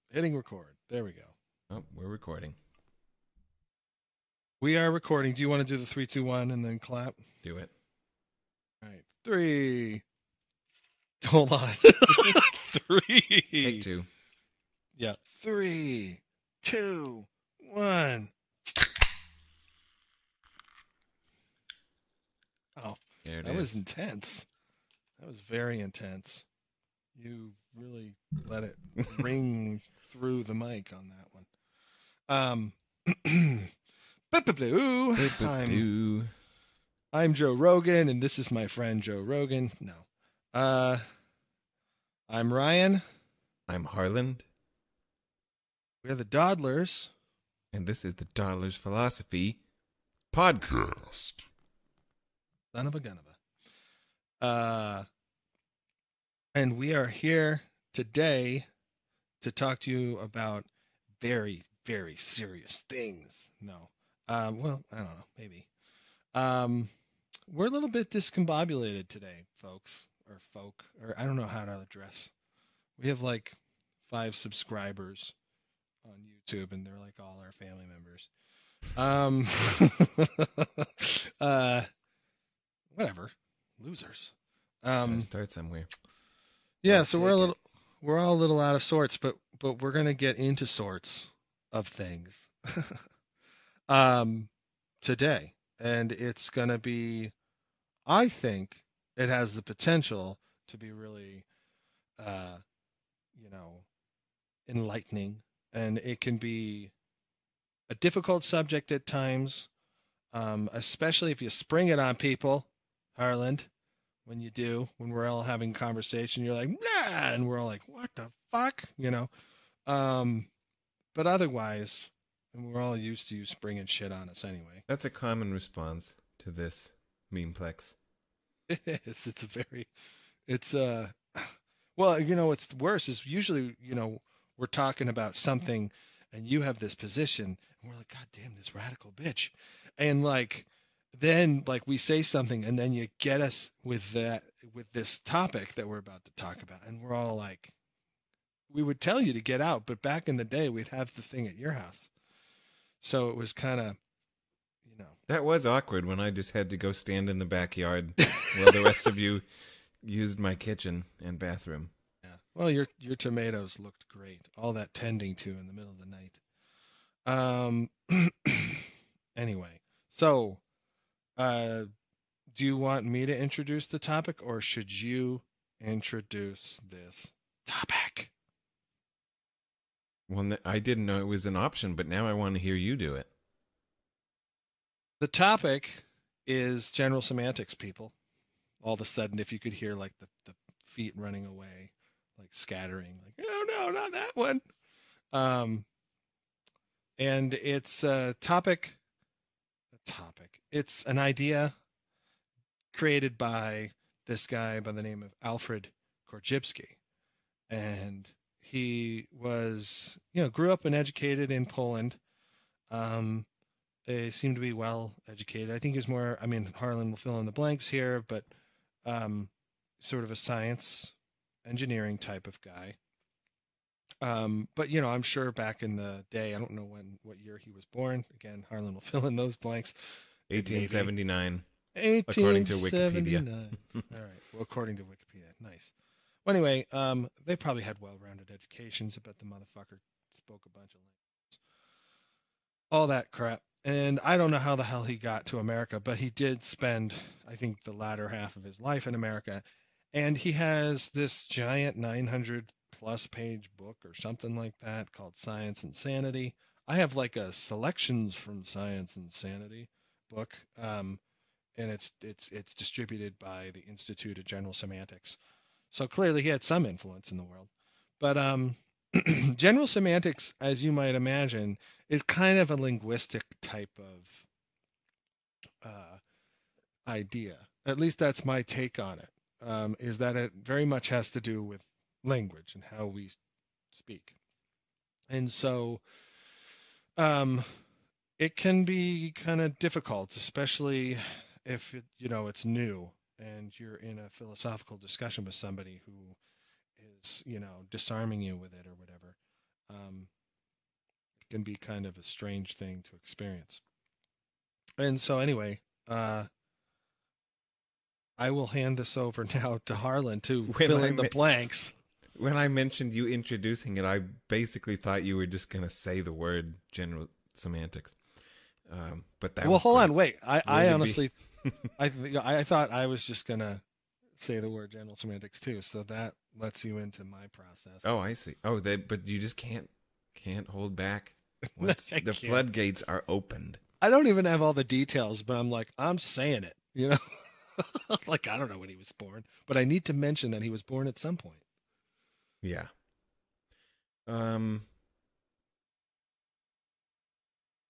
Hitting record. There we go. Oh, we're recording. We are recording. Do you want to do the three, two, one, and then clap? Do it. All right. Three. Hold on. Take Three. two. Yeah. Three, two, one. Oh, There it that was is. intense. That was very intense. You really let it ring through the mic on that one. Boo-boo-blue. Boop, boop, doo. I'm Joe Rogan, and this is my friend Joe Rogan. No. Uh, I'm Ryan. I'm Harland, We're the Dawdlers. and this is the Dawdlers Philosophy Podcast. Son of a gun of a. And we are here today to talk to you about very, very serious things. No. Well, I don't know. Maybe. We're a little bit discombobulated today, folks. Or folk. Or I don't know how to address. We have like 5 subscribers on YouTube, and they're like all our family members. Whatever, losers. Gotta start somewhere. Yeah, I'll so take it. we're all a little out of sorts, but we're gonna get into sorts of things um, today, and it's gonna be. I think it has the potential to be really, uh, you know, enlightening, and it can be a difficult subject at times, especially if you spring it on people, Harland. When you do, when we're all having conversation, you're like, nah, and we're all like, what the fuck, Um, but otherwise, and we're all used to you springing shit on us anyway. That's a common response to this memeplex. It's a very, it's well, what's worse is usually, we're talking about something, and you have this position, and we're like, God damn, this radical bitch, and like, then like we say something, and then you get us with this topic that we're about to talk about, and we're all like, we would tell you to get out, but back in the day, we'd have the thing at your house, so it was kind of, you know. That was awkward when I just had to go stand in the backyard while the rest of you used my kitchen and bathroom. Yeah. Well, your tomatoes looked great. All that tending to in the middle of the night. Um. Anyway, so uh, do you want me to introduce the topic, or should you introduce this topic? Well, I didn't know it was an option, but now I want to hear you do it. The topic is general semantics, people. All of a sudden, if you could hear like the feet running away, like scattering, like, oh no, not that one. Um, and it's a topic. It's an idea created by this guy by the name of Alfred Korzhybski, and he was, grew up and educated in Poland. Um, they seemed to be well educated. I think he's more. I mean, Harlan will fill in the blanks here, but um, sort of a science engineering type of guy. But I'm sure back in the day, I don't know what year he was born. Again, Harlan will fill in those blanks. Maybe 1879, according to Wikipedia. 1879. All right. Well, according to Wikipedia, nice. Well, anyway, they probably had well-rounded educations. I bet the motherfucker spoke a bunch of languages. All that crap. And I don't know how the hell he got to America, but he did spend, I think, the latter half of his life in America. And he has this giant 900 plus page book or something like that called Science and Sanity. I have like a selections from Science and Sanity book, and it's distributed by the Institute of General Semantics. So clearly he had some influence in the world. But general semantics, as you might imagine, is kind of a linguistic type of idea. At least that's my take on it. Is that it very much has to do with language and how we speak. And so um, it can be kind of difficult, especially if it's new and you're in a philosophical discussion with somebody who is disarming you with it or whatever. can be kind of a strange thing to experience. And so anyway, I will hand this over now to Harland to fill in the blanks. When I mentioned you introducing it, I basically thought you were just going to say the word general semantics. But that well, hold on, wait. I honestly, be... I thought I was just going to say the word general semantics too. So that lets you into my process. Oh, I see. Oh, but you just can't hold back. Once the floodgates are opened. I don't even have all the details, but I'm like, I'm saying it, you know? Like, I don't know when he was born, but I need to mention that he was born at some point. Yeah.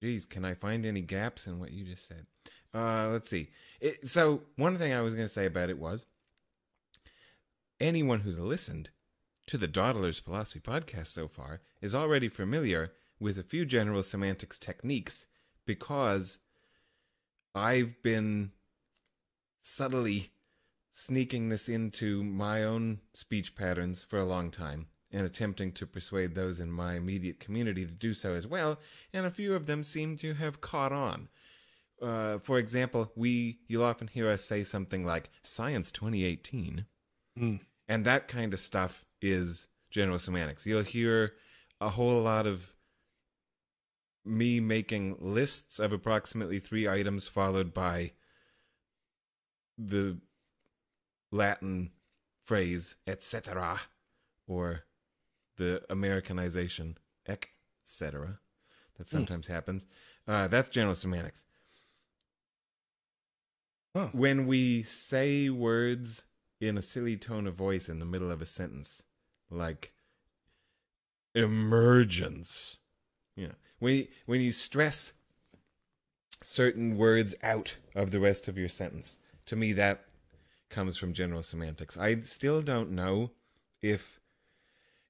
Geez, can I find any gaps in what you just said? Let's see. So one thing I was going to say about it was, anyone who's listened to the Dawdlers Philosophy Podcast so far is already familiar with a few general semantics techniques, because I've been subtly sneaking this into my own speech patterns for a long time and attempting to persuade those in my immediate community to do so as well, and a few of them seem to have caught on. For example, you'll often hear us say something like Science 2018, and that kind of stuff is general semantics. You'll hear a whole lot of me making lists of approximately 3 items followed by the Latin phrase etc., or the Americanization etc. that sometimes happens. That's general semantics. Huh. When we say words in a silly tone of voice in the middle of a sentence, like emergence, when you stress certain words out of the rest of your sentence, to me that comes from general semantics. I still don't know if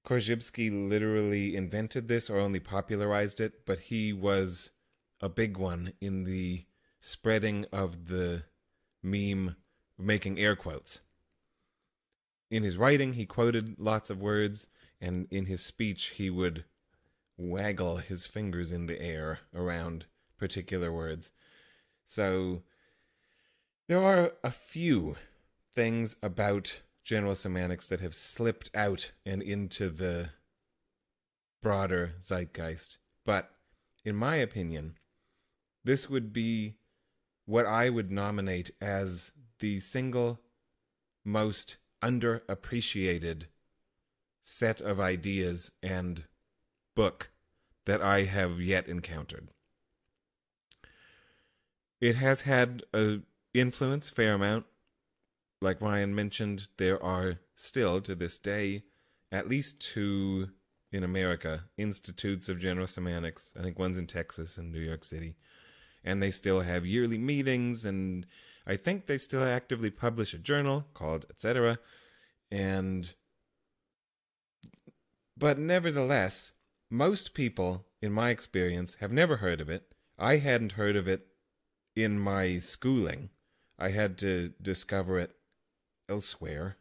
Korzybski literally invented this or only popularized it, but he was a big one in the spreading of the meme making air quotes. In his writing, he quoted lots of words, and in his speech, he would waggle his fingers in the air around particular words. So there are a few things about general semantics that have slipped out and into the broader zeitgeist. But in my opinion, this would be what I would nominate as the single most underappreciated set of ideas and book that I have yet encountered. It has had an influence, fair amount. Like Ryan mentioned, there are still, to this day, at least 2 in America, institutes of general semantics. I think one's in Texas and New York City. And they still have yearly meetings, and I think they still actively publish a journal called etc. But nevertheless, most people, in my experience, have never heard of it. I hadn't heard of it in my schooling. I had to discover it elsewhere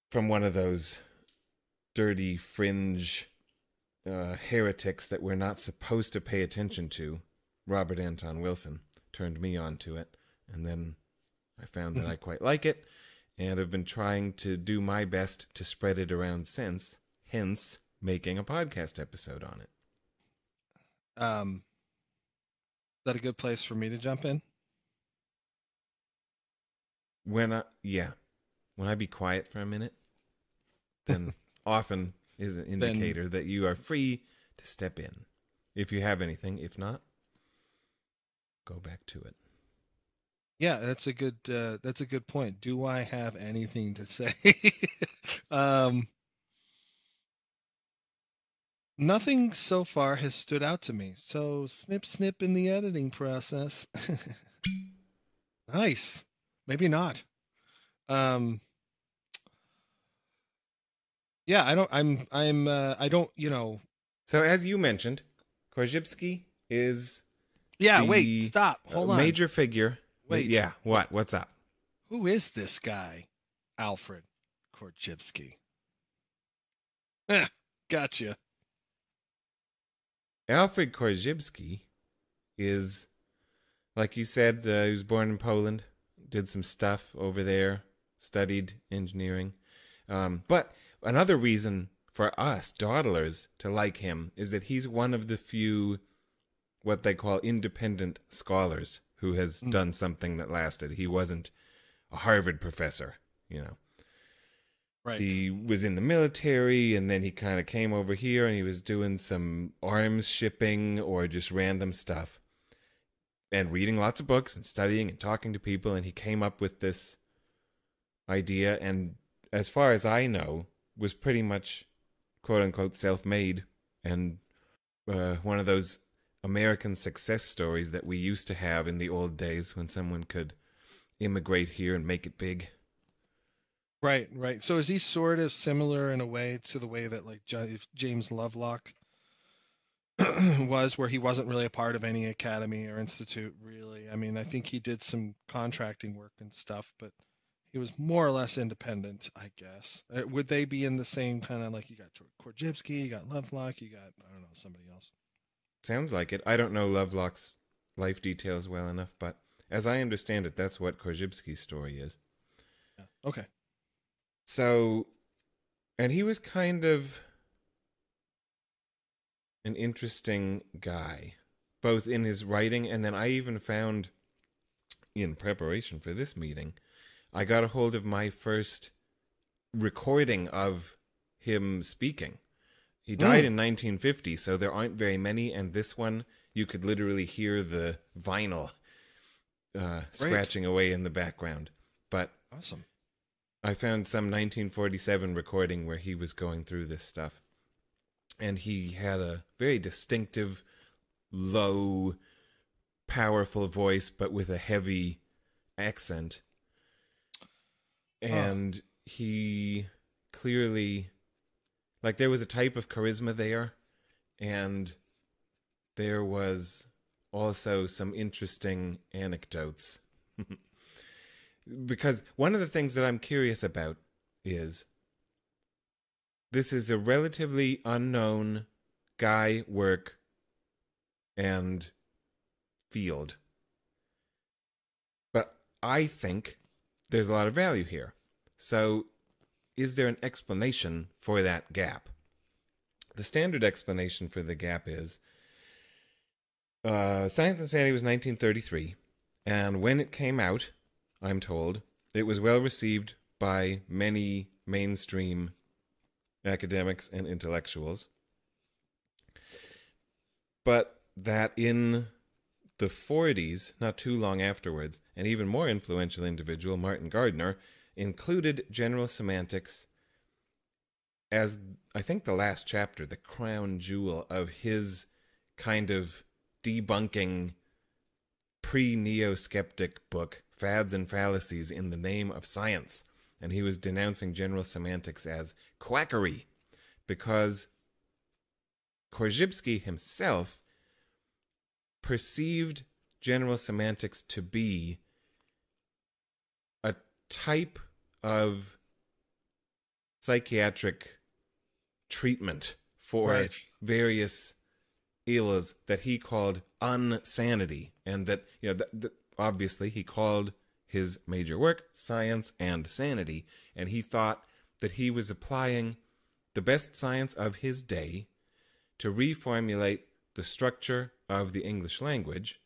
from one of those dirty fringe heretics that we're not supposed to pay attention to. Robert Anton Wilson turned me on to it, and then I found that I quite like it, and have been trying to do my best to spread it around since, hence making a podcast episode on it. Is that a good place for me to jump in? When I be quiet for a minute, then often is an indicator that you are free to step in. If you have anything, if not, go back to it. Yeah, that's a good point. Do I have anything to say? Nothing so far has stood out to me. So snip, snip in the editing process. Nice. Maybe not. Yeah, I don't, So as you mentioned, Korzybski is wait, stop. Hold on. Major figure. Wait. Yeah, what? What's up? Who is this guy? Alfred Korzhybski. Gotcha. Alfred Korzhybski is, like you said, he was born in Poland, did some stuff over there, studied engineering. But another reason for us, Dawdlers, to like him is that he's one of the few, what they call independent scholars, who has done something that lasted. He wasn't a Harvard professor, you know. Right. He was in the military, and then he kind of came over here and he was doing some arms shipping or just random stuff and reading lots of books and studying and talking to people. And he came up with this idea, and as far as I know, was pretty much quote unquote self-made, and one of those American success stories that we used to have in the old days when someone could immigrate here and make it big. Right, right. So is he sort of similar in a way to the way that like James Lovelock was, where he wasn't really a part of any academy or institute, really? I mean, I think he did some contracting work and stuff, but he was more or less independent, I guess. Would they be in the same kind of, like, you got Korzybski, you got Lovelock, you got, I don't know, somebody else? Sounds like it. I don't know Lovelock's life details well enough, but as I understand it, that's what Korzybski's story is. Yeah. Okay. So, and he was kind of an interesting guy, both in his writing, and then I even found, in preparation for this meeting, I got a hold of my first recording of him speaking. He died in 1950, so there aren't very many, and this one, you could literally hear the vinyl scratching away in the background. But awesome. I found some 1947 recording where he was going through this stuff. And he had a very distinctive, low, powerful voice, but with a heavy accent. And he clearly, like, there was a type of charisma there, and there was also some interesting anecdotes. Because one of the things that I'm curious about is, this is a relatively unknown guy, work, and field. But I think there's a lot of value here. So, is there an explanation for that gap? The standard explanation for the gap is, Science and Sanity was 1933, and when it came out, I'm told, it was well received by many mainstream academics and intellectuals. But that in the 40s, not too long afterwards, an even more influential individual, Martin Gardner, included General Semantics as, I think, the last chapter, the crown jewel of his kind of debunking pre-neo-skeptic book, Fads and Fallacies in the Name of Science. And he was denouncing General Semantics as quackery, because Korzybski himself perceived General Semantics to be a type of psychiatric treatment for various ills that he called unsanity, and that, you know, obviously he called his major work Science and Sanity, and he thought that he was applying the best science of his day to reformulate the structure of the English language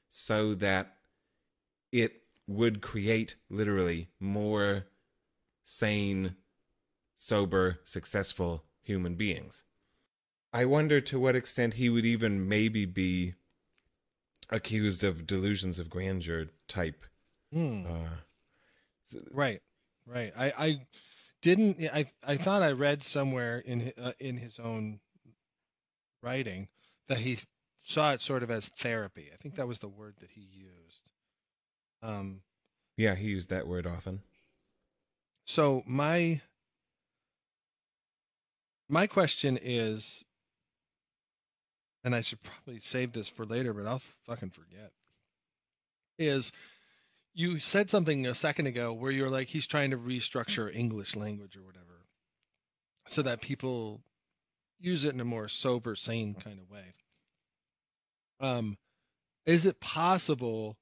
so that it would create literally more sane, sober, successful human beings. I wonder to what extent he would even maybe be accused of delusions of grandeur type. Right. I didn't. I thought I read somewhere in his own writing that he saw it sort of as therapy. I think that was the word that he used. Yeah, he used that word often. So my question is, and I should probably save this for later, but I'll fucking forget, is, you said something a second ago where you're like, he's trying to restructure English language or whatever so that people use it in a more sober, sane kind of way. Um, is it possible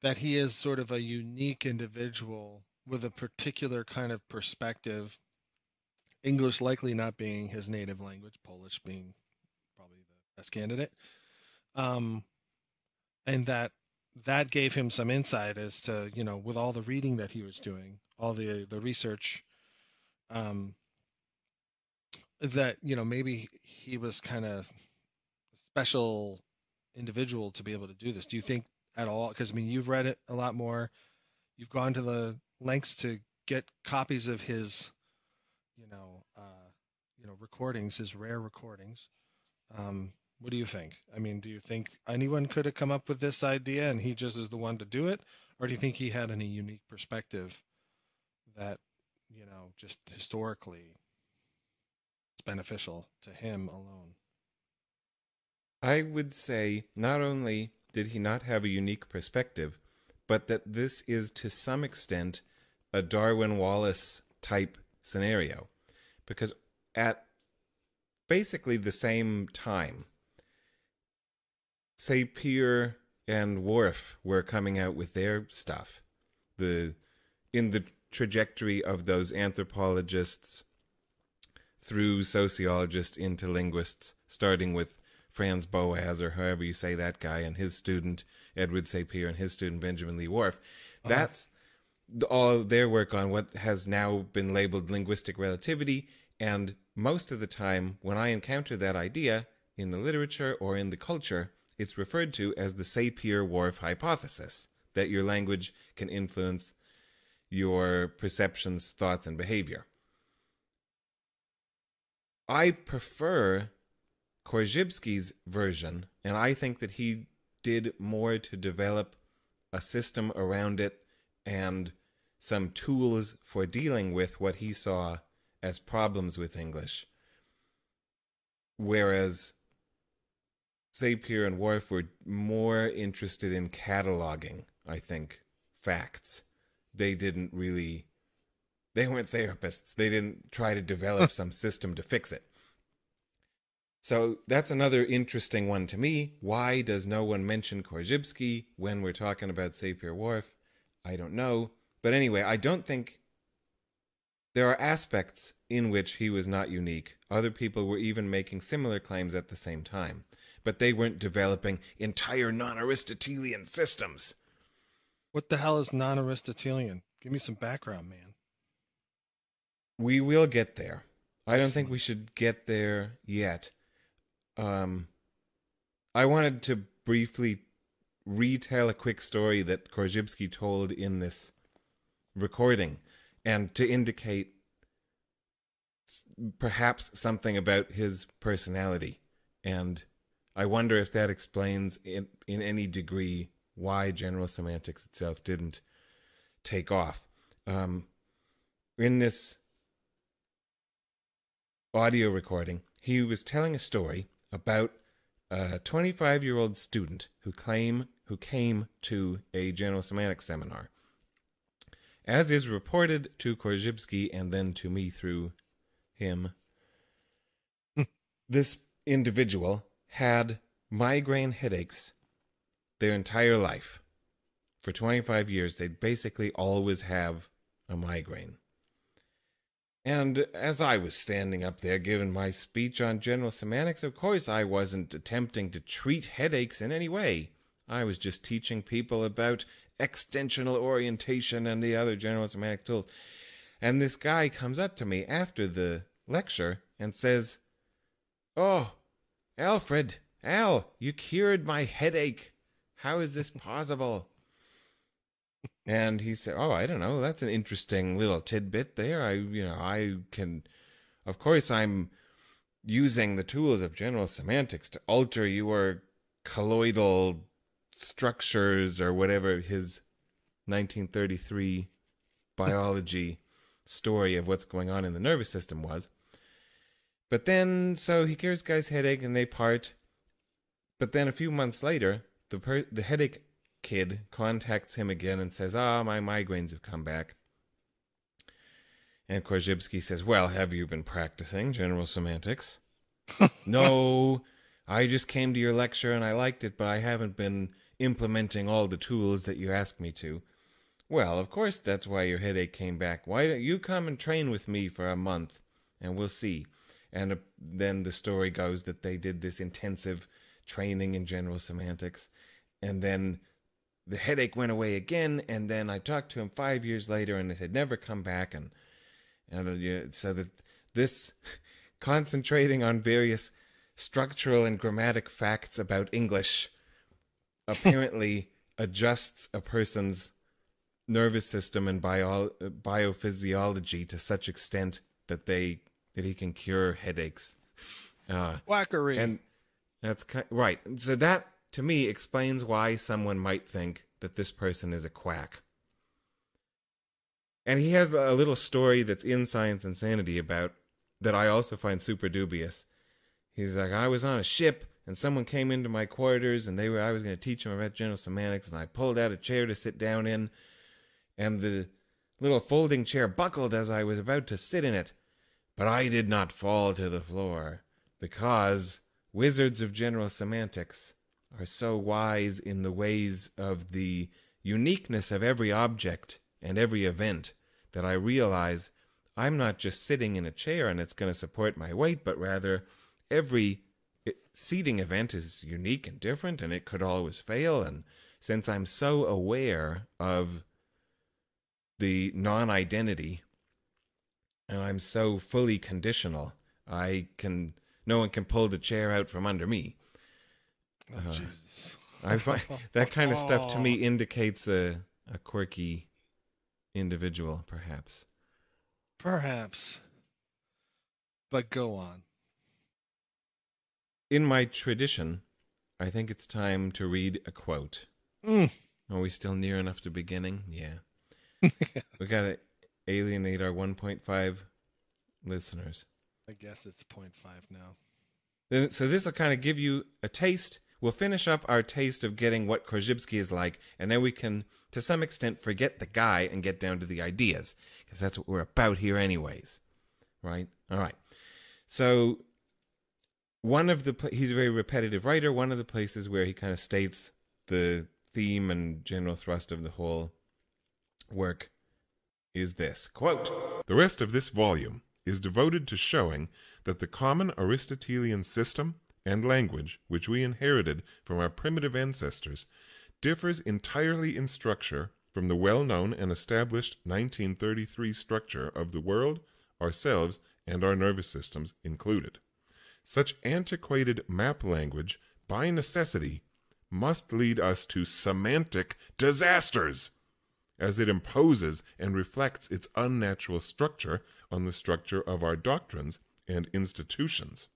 that he is sort of a unique individual with a particular kind of perspective, English likely not being his native language, Polish being probably the best candidate, um, and that gave him some insight as to, with all the reading that he was doing, all the research, um, that maybe he was kind of a special individual to be able to do this. Do you think at all? Because I mean, you've read it a lot more. You've gone to the lengths to get copies of his, you know, uh, recordings, his rare recordings. What do you think? I mean, do you think anyone could have come up with this idea and he just is the one to do it, or do you think he had any unique perspective that, just historically it's beneficial to him alone? I would say not only did he not have a unique perspective, but that this is to some extent a Darwin Wallace type scenario. Because at basically the same time, Sapir and Worf were coming out with their stuff. In the trajectory of those anthropologists through sociologists into linguists, starting with Franz Boas, or however you say that guy, and his student Edward Sapir and his student Benjamin Lee Whorf. That's all their work on what has now been labeled linguistic relativity. And most of the time, when I encounter that idea in the literature or in the culture, it's referred to as the Sapir-Whorf hypothesis, that your language can influence your perceptions, thoughts, and behavior. I prefer Korzybski's version, and I think that he did more to develop a system around it and some tools for dealing with what he saw as problems with English. Whereas Sapir and Whorf were more interested in cataloging, I think, facts. They weren't therapists. They didn't try to develop some system to fix it. So that's another interesting one to me. Why does no one mention Korzybski when we're talking about Sapir-Whorf? I don't know. But anyway, I don't think there are aspects in which he was not unique. Other people were even making similar claims at the same time. But they weren't developing entire non-Aristotelian systems. What the hell is non-Aristotelian? Give me some background, man. We will get there. I don't think Excellent. we should get there yet. I wanted to briefly retell a quick story that Korzybski told in this recording, and to indicate perhaps something about his personality. And I wonder if that explains in any degree why general semantics itself didn't take off. In this audio recording, he was telling a story about a 25-year-old student who came to a general semantics seminar. As is reported to Korzybski and then to me through him, this individual had migraine headaches their entire life. For 25 years, they'd basically always have a migraine. And as I was standing up there giving my speech on general semantics, of course I wasn't attempting to treat headaches in any way. I was just teaching people about extensional orientation and the other general semantic tools. And this guy comes up to me after the lecture and says, "Oh, Alfred, Al, you cured my headache. How is this possible?" And he said, "Oh, I don't know. That's an interesting little tidbit there. Of course, I'm using the tools of general semantics to alter your colloidal structures," or whatever his 1933 biology story of what's going on in the nervous system was. But then, so he cures guy's headache and they part. But then a few months later, the headache kid contacts him again and says, my migraines have come back. And Korzybski says, "Well, have you been practicing general semantics?" "No, I just came to your lecture and I liked it, but I haven't been implementing all the tools that you asked me to. Well, of course that's why your headache came back. Why don't you come and train with me for a month, and we'll see. And then the story goes that they did this intensive training in general semantics, and then the headache went away again, and then I talked to him 5 years later, and it had never come back, and so that this concentrating on various structural and grammatic facts about English apparently adjusts a person's nervous system and biophysiology to such extent that he can cure headaches. Quackery. And that's right. So that, to me, explains why someone might think that this person is a quack. And he has a little story that's in Science and Sanity about that I also find super dubious. He's like, I was on a ship and someone came into my quarters and I was going to teach them about general semantics, and I pulled out a chair to sit down in, and the little folding chair buckled as I was about to sit in it. But I did not fall to the floor, because wizards of general semantics are so wise in the ways of the uniqueness of every object and every event that I realize I'm not just sitting in a chair and it's going to support my weight, but rather every seating event is unique and different, and it could always fail. And since I'm so aware of the non-identity, and I'm so fully conditional, no one can pull the chair out from under me. Jesus. I find that kind of stuff to me indicates a quirky individual, perhaps. Perhaps. But go on. In my tradition, I think it's time to read a quote. Are we still near enough to beginning? Yeah. We got to alienate our 1.5 listeners. I guess it's 0.5 now. So this will kind of give you a taste. We'll finish up our taste of getting what Korzybski is like, and then we can, to some extent, forget the guy and get down to the ideas, because that's what we're about here anyways. Right? All right. So he's a very repetitive writer. One of the places where he kind of states the theme and general thrust of the whole work is this, quote, "The rest of this volume is devoted to showing that the common Aristotelian system and language which we inherited from our primitive ancestors differs entirely in structure from the well-known and established 1933 structure of the world, ourselves, and our nervous systems included. Such antiquated map language, by necessity, must lead us to semantic disasters, as it imposes and reflects its unnatural structure on the structure of our doctrines and institutions.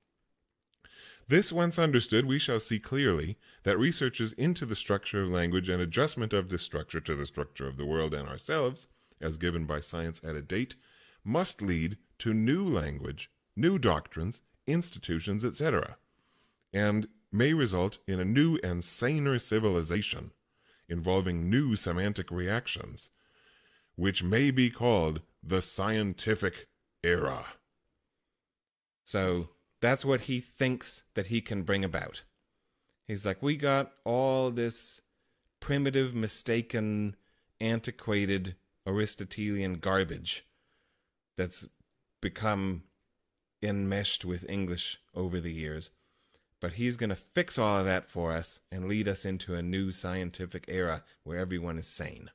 This once understood, we shall see clearly that researches into the structure of language and adjustment of this structure to the structure of the world and ourselves, as given by science at a date, must lead to new language, new doctrines, institutions, etc., and may result in a new and saner civilization involving new semantic reactions, which may be called the scientific era." So that's what he thinks that he can bring about. He's like, we got all this primitive, mistaken, antiquated Aristotelian garbage that's become enmeshed with English over the years. But he's going to fix all of that for us and lead us into a new scientific era where everyone is sane.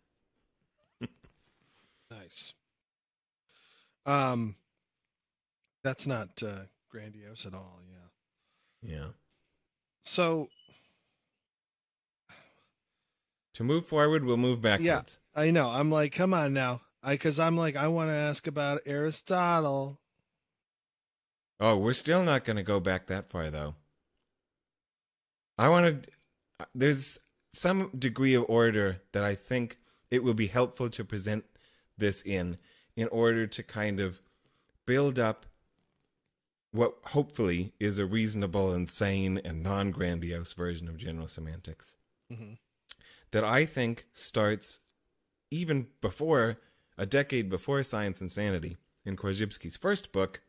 Nice. That's not grandiose at all, yeah. Yeah. So, to move forward, we'll move backwards. yeah, I know. I'm like, come on now. Because I want to ask about Aristotle. Oh, we're still not going to go back that far, though. There's some degree of order that I think it will be helpful to present this in order to kind of build up what hopefully is a reasonable and sane and non-grandiose version of general semantics. Mm-hmm. That I think starts even before, a decade before Science and Sanity, in Korzybski's first book,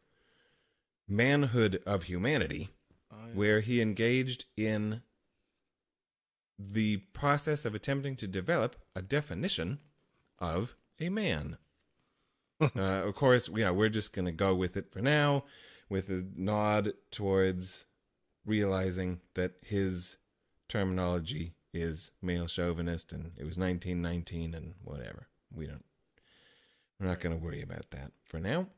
Manhood of Humanity. Oh, where he engaged in the process of attempting to develop a definition of a man. Of course, we're just going to go with it for now, with a nod towards realizing that his terminology is male chauvinist, and it was 1919 and whatever. We're not going to worry about that for now.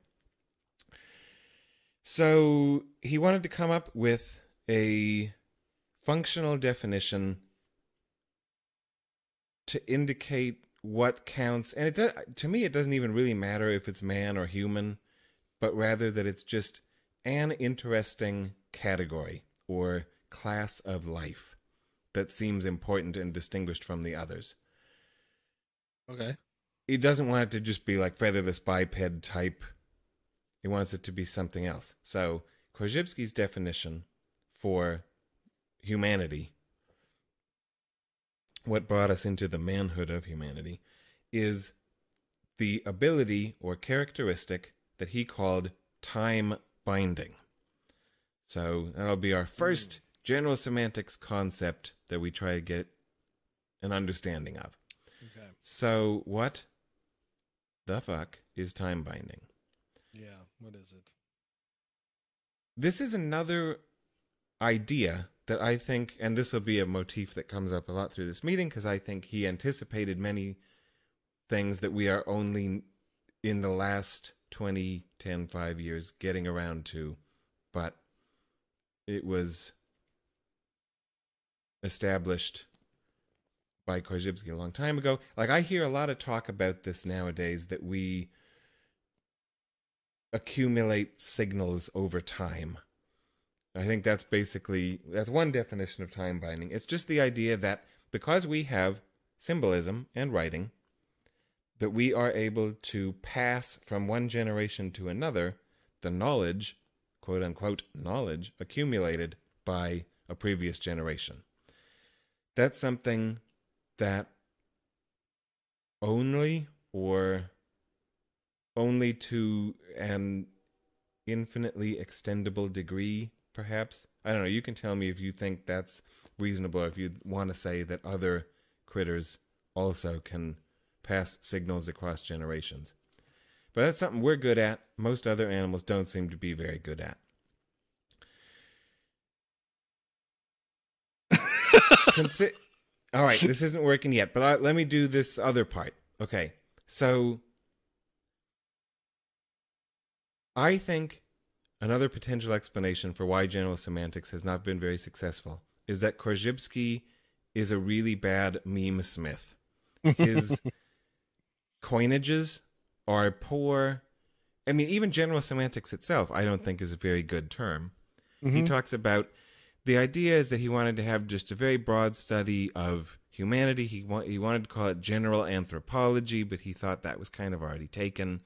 So he wanted to come up with a functional definition to indicate what counts. And to me, it doesn't even really matter if it's man or human, but rather that it's just an interesting category or class of life that seems important and distinguished from the others. Okay. He doesn't want it to just be like featherless biped type. He wants it to be something else. So Korzybski's definition for humanity, what brought us into the manhood of humanity, is the ability or characteristic that he called time binding. So that'll be our first general semantics concept that we try to get an understanding of. Okay. So what the fuck is time binding? Yeah, what is it? This is another idea that I think, and this will be a motif that comes up a lot through this meeting, because I think he anticipated many things that we are only in the last 5 years getting around to, but it was established by Korzybski a long time ago. Like, I hear a lot of talk about this nowadays, that we accumulate signals over time. I think that's one definition of time binding. It's just the idea that because we have symbolism and writing, that we are able to pass from one generation to another the knowledge, quote unquote, knowledge accumulated by a previous generation. That's something that only to an infinitely extendable degree, perhaps. I don't know. You can tell me if you think that's reasonable, or if you want to say that other critters also can pass signals across generations. But that's something we're good at. Most other animals don't seem to be very good at. All right, this isn't working yet, but let me do this other part. Okay, so I think another potential explanation for why general semantics has not been very successful is that Korzybski is a really bad meme smith. His coinages are poor. I mean, even general semantics itself, I don't think is a very good term. Mm-hmm. He talks about, the idea is that he wanted to have just a very broad study of humanity. He wanted to call it general anthropology, but he thought that was kind of already taken.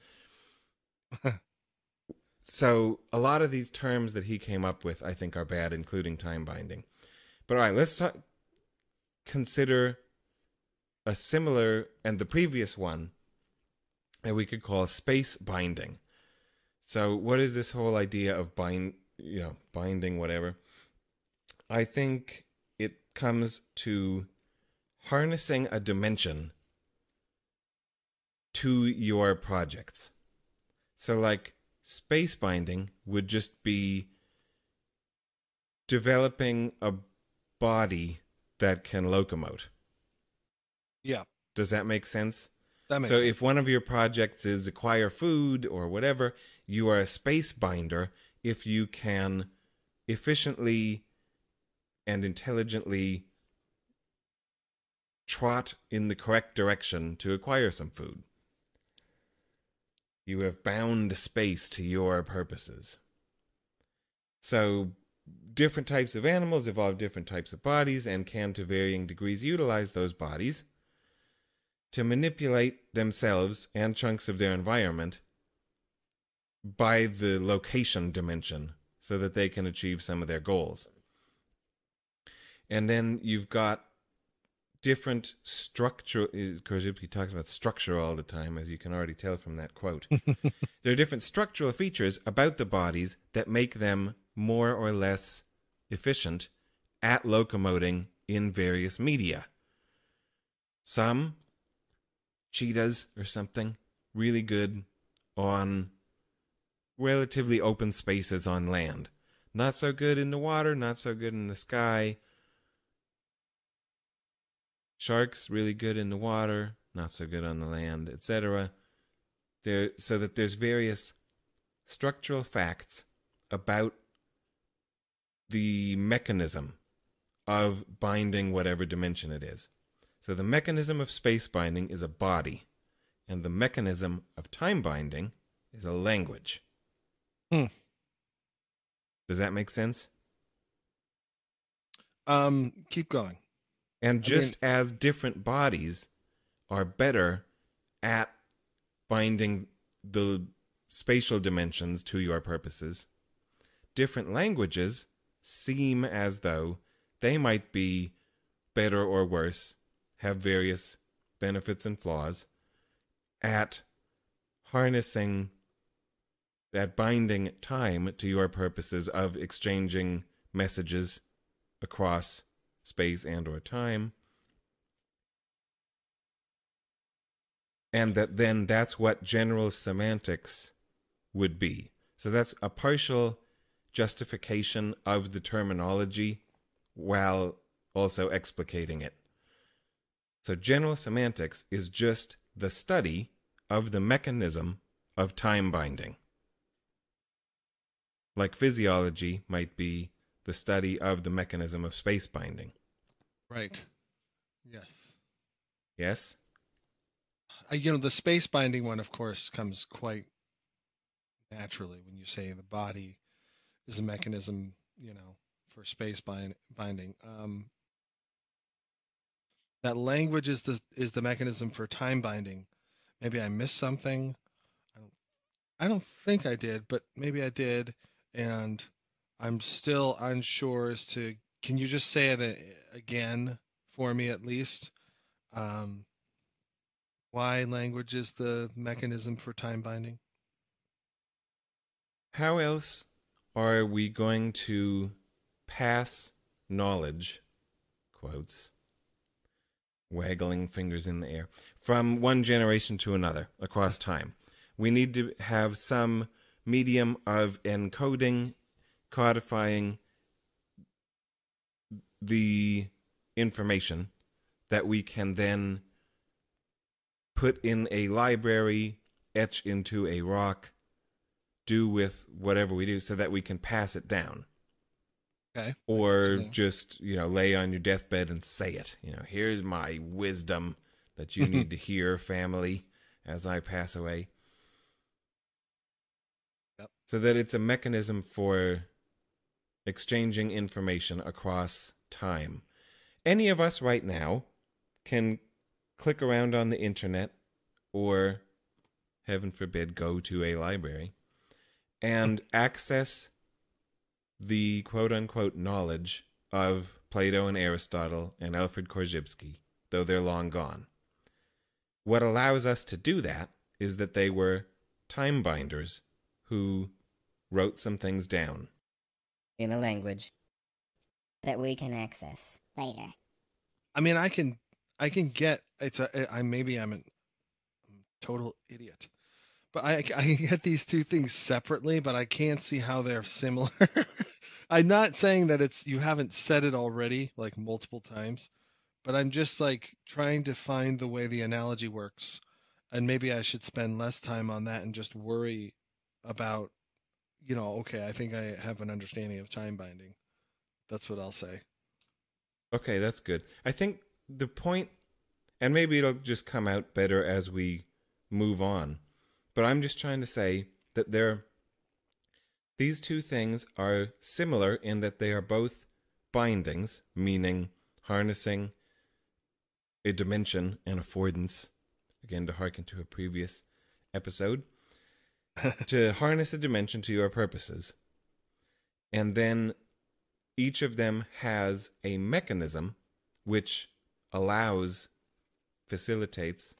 So a lot of these terms that he came up with, I think, are bad, including time binding. But all right, let's consider a similar, and the previous one, that we could call space binding. So what is this whole idea of binding, whatever? I think it comes to harnessing a dimension to your projects. So like space binding would just be developing a body that can locomote. Yeah. Does that make sense? That makes sense. So if one of your projects is acquire food or whatever, you are a space binder if you can efficiently and intelligently trot in the correct direction to acquire some food. You have bound space to your purposes. So different types of animals evolve different types of bodies and can, to varying degrees, utilize those bodies to manipulate themselves and chunks of their environment by the location dimension so that they can achieve some of their goals. And then you've got different structural, Korzybski talks about structure all the time, as you can already tell from that quote. There are different structural features about the bodies that make them more or less efficient at locomoting in various media. Some, cheetahs or something, really good on relatively open spaces on land. Not so good in the water, not so good in the sky. Sharks, really good in the water, not so good on the land, etc. So that there's various structural facts about the mechanism of binding whatever dimension it is. So the mechanism of space binding is a body, and the mechanism of time binding is a language. Does that make sense? Keep going. And as different bodies are better at binding the spatial dimensions to your purposes, different languages seem as though they might be better or worse, have various benefits and flaws, at harnessing, at binding time to your purposes of exchanging messages across space and or time. And that's what general semantics would be. So that's a partial justification of the terminology while also explicating it. So general semantics is just the study of the mechanism of time binding. Like physiology might be the study of the mechanism of space binding. Right. Yes. Yes? The space binding one, of course, comes quite naturally when you say the body is a mechanism, for space binding. That language is the mechanism for time binding. Maybe I missed something. I don't think I did, but maybe I did, and I'm still unsure as to. Can you just say it again for me at least? Why language is the mechanism for time binding? How else are we going to pass knowledge, quotes, waggling fingers in the air, from one generation to another across time? We need to have some medium of encoding, codifying the information that we can then put in a library, etch into a rock, do with whatever we do so that we can pass it down. Okay. Or just, lay on your deathbed and say it. Here's my wisdom that you need to hear, family, as I pass away. Yep. So that it's a mechanism for exchanging information across time. Any of us right now can click around on the internet or, heaven forbid, go to a library and access the quote-unquote knowledge of Plato and Aristotle and Alfred Korzhybski, though they're long gone. What allows us to do that is that they were time binders who wrote some things down. In a language that we can access later. I can get maybe I'm a total idiot, but I get these two things separately, but I can't see how they're similar. I'm not saying that you haven't said it already like multiple times, but I'm just like trying to find the way the analogy works, and maybe I should spend less time on that and just worry about, okay, I think I have an understanding of time binding. That's what I'll say. Okay, that's good. I think the point, and maybe it'll just come out better as we move on, but I'm just trying to say that these two things are similar in that they are both bindings, meaning harnessing a dimension and affordance, again to hearken to a previous episode, to harness a dimension to your purposes. And then each of them has a mechanism which facilitates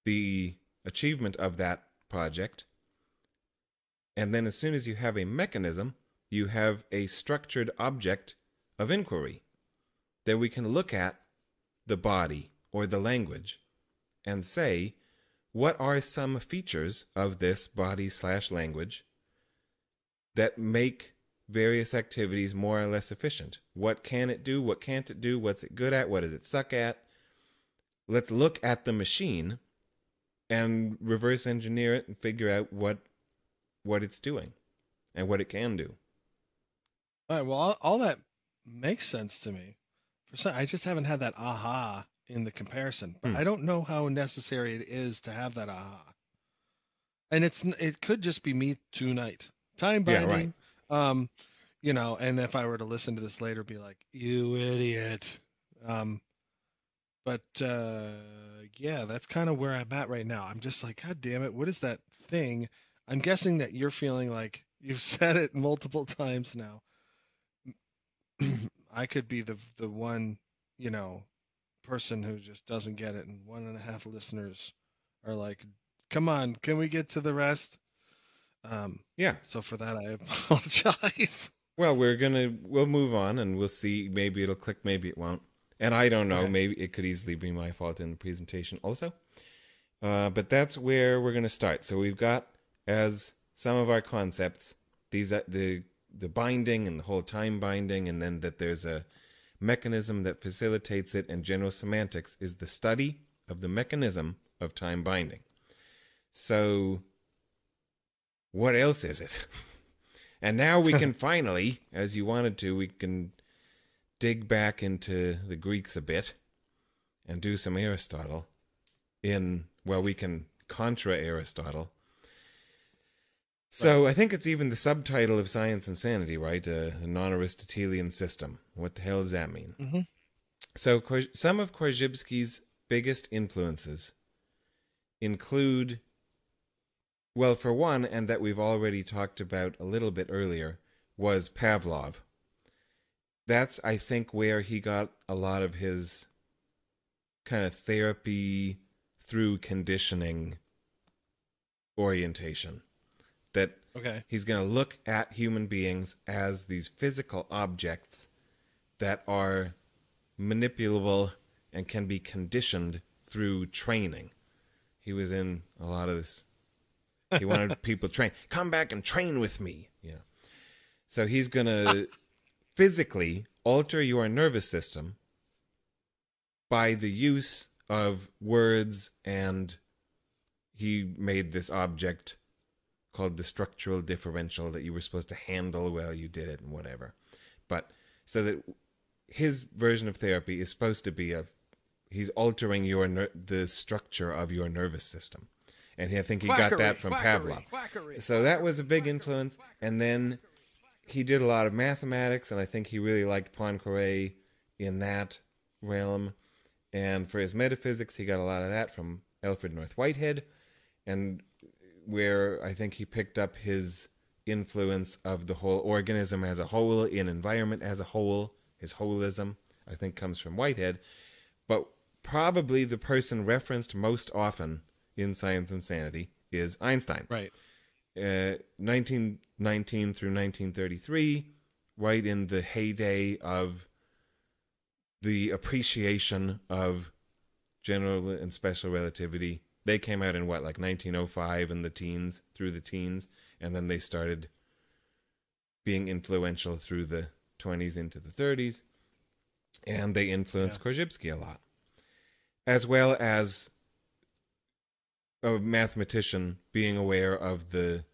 the achievement of that project. And then as soon as you have a mechanism, you have a structured object of inquiry that we can look at the body or the language and say, what are some features of this body/language that make various activities more or less efficient? What can it do? What can't it do? What's it good at? What does it suck at? Let's look at the machine and reverse engineer it and figure out what it's doing and what it can do. All right. Well, all that makes sense to me. I just haven't had that aha in the comparison, but I don't know how necessary it is to have that aha. And it could just be me tonight. Time binding. Yeah, right. You know, and if I were to listen to this later, be like, you idiot. But yeah, that's kind of where I'm at right now. I'm just like, God damn it, what is that thing? I'm guessing that you're feeling like you've said it multiple times now. I could be the one, you know, person who just doesn't get it, and 1.5 listeners are like, come on, can we get to the rest? Yeah. So for that, I apologize. Well, we'll move on and we'll see. Maybe it'll click, maybe it won't. And I don't know. Okay. Maybe it could easily be my fault in the presentation also. But that's where we're going to start. So we've got, as some of our concepts, these the binding and the whole time binding, and then that there's a mechanism that facilitates it, and general semantics is the study of the mechanism of time binding. So what else is it? And now we can finally, as you wanted to, we can dig back into the Greeks a bit and do some Aristotle we can contra Aristotle. So I think it's even the subtitle of Science and Sanity, right? A non-Aristotelian system. What the hell does that mean? Mm-hmm. So some of Korzybski's biggest influences include, well, for one, and that we've already talked about a little bit earlier, was Pavlov. That's, I think, where he got a lot of his kind of therapy through conditioning orientation. That he's going to look at human beings as these physical objects that are manipulable and can be conditioned through training. He was in a lot of this. He wanted people to train. Come back and train with me. Yeah. So he's going to physically alter your nervous system by the use of words, and he made this object called the structural differential that you were supposed to handle while you did it and whatever. But so that his version of therapy is supposed to be he's altering the structure of your nervous system. And I think he got that from Pavlov. So that was a big influence. And then he did a lot of mathematics, and I think he really liked Poincaré in that realm. And for his metaphysics, he got a lot of that from Alfred North Whitehead, and where I think he picked up his influence of the whole organism as a whole, in environment as a whole, his holism, I think comes from Whitehead. But probably the person referenced most often in Science and Sanity is Einstein. Right. 1919 through 1933, right in the heyday of the appreciation of general and special relativity. They came out in what, like 1905 in the teens, through the teens, and then they started being influential through the 20s into the 30s, and they influenced Korzybski a lot, as well as a mathematician being aware of the,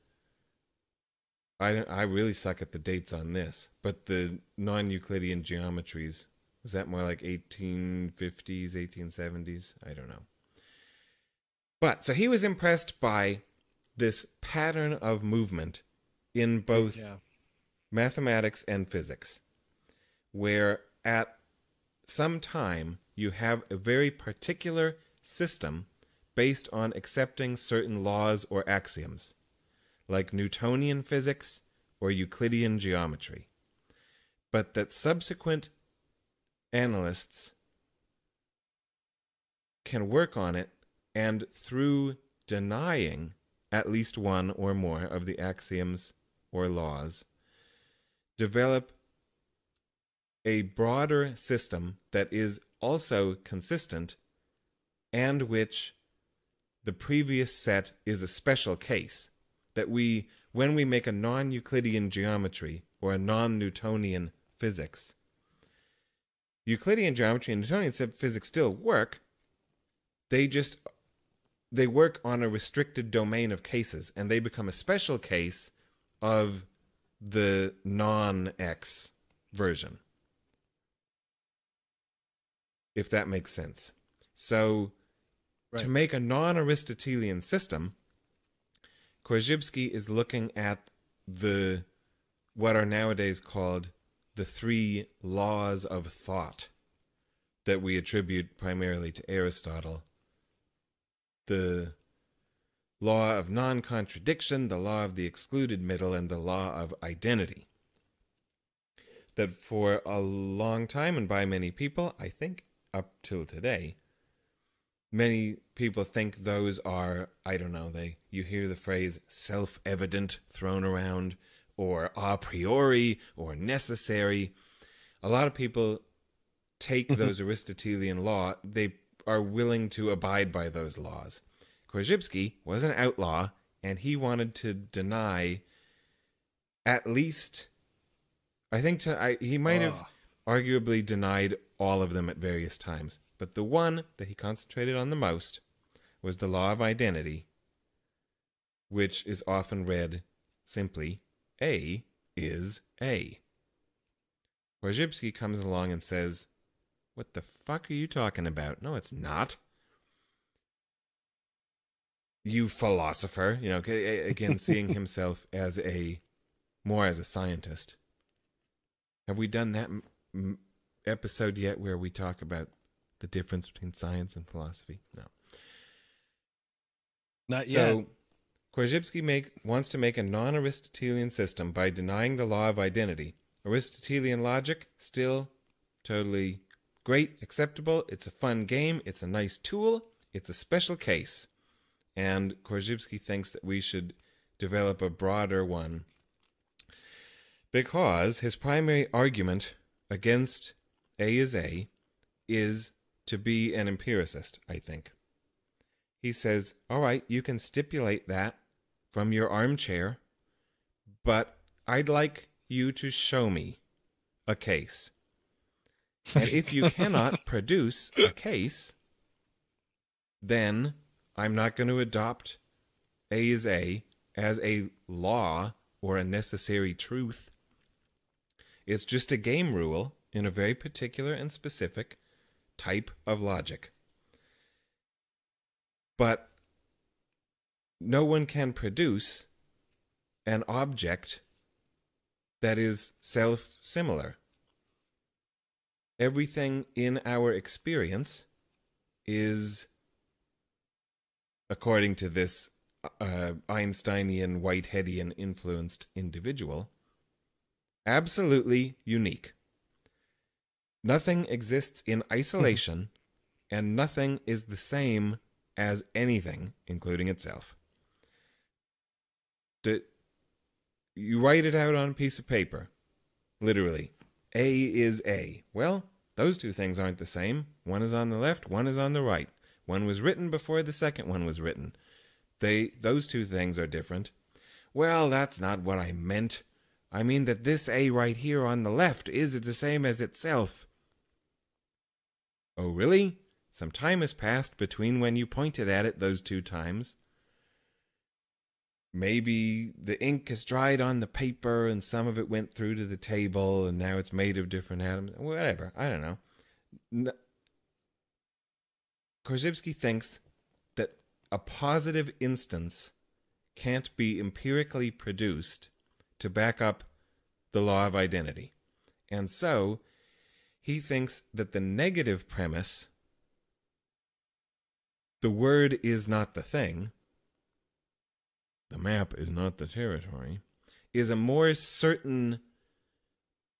I really suck at the dates on this, but the non-Euclidean geometries, was that more like 1850s, 1870s? I don't know. But, so he was impressed by this pattern of movement in both mathematics and physics, where at some time you have a very particular system based on accepting certain laws or axioms, like Newtonian physics or Euclidean geometry, but that subsequent analysts can work on it, and through denying at least one or more of the axioms or laws, develop a broader system that is also consistent and which the previous set is a special case. That when we make a non-Euclidean geometry or a non-Newtonian physics, Euclidean geometry and Newtonian physics still work. They work on a restricted domain of cases, and they become a special case of the non-X version. If that makes sense. So, right. To make a non-Aristotelian system, Korzybski is looking at what are nowadays called the 3 laws of thought that we attribute primarily to Aristotle. The law of non-contradiction, the law of the excluded middle, and the law of identity. That for a long time, and by many people, I think up till today, many people think those are, I don't know, you hear the phrase self-evident thrown around, or a priori, or necessary. A lot of people take those Aristotelian law, they are willing to abide by those laws. Korzybski was an outlaw, and he wanted to deny at least, I think he might have arguably denied all of them at various times. But the one that he concentrated on the most was the law of identity, which is often read simply, A is A. Korzybski comes along and says, what the fuck are you talking about? No, it's not. You philosopher, again, seeing himself as more as a scientist. Have we done that episode yet where we talk about the difference between science and philosophy? No. Not yet. So, Korzybski wants to make a non-Aristotelian system by denying the law of identity. Aristotelian logic, still totally great, acceptable. It's a fun game. It's a nice tool. It's a special case. And Korzybski thinks that we should develop a broader one because his primary argument against A is A is to be an empiricist, I think. He says, all right, you can stipulate that from your armchair, but I'd like you to show me a case. And if you cannot produce a case, then I'm not going to adopt A is A as a law or a necessary truth. It's just a game rule in a very particular and specific type of logic. But no one can produce an object that is self-similar. Everything in our experience is, according to this Einsteinian, Whiteheadian influenced individual, absolutely unique. Nothing exists in isolation, and nothing is the same as anything, including itself. You write it out on a piece of paper, literally. A is A. Well, those two things aren't the same. One is on the left, one is on the right. One was written before the second one was written. Those two things are different. Well, that's not what I meant. I mean that this A right here on the left is the same as itself. Oh, really? Some time has passed between when you pointed at it those two times. Maybe the ink has dried on the paper and some of it went through to the table and now it's made of different atoms. Whatever. I don't know. Korzybski thinks that a positive instance can't be empirically produced to back up the law of identity. And so he thinks that the negative premise, the word is not the thing, the map is not the territory, is a more certain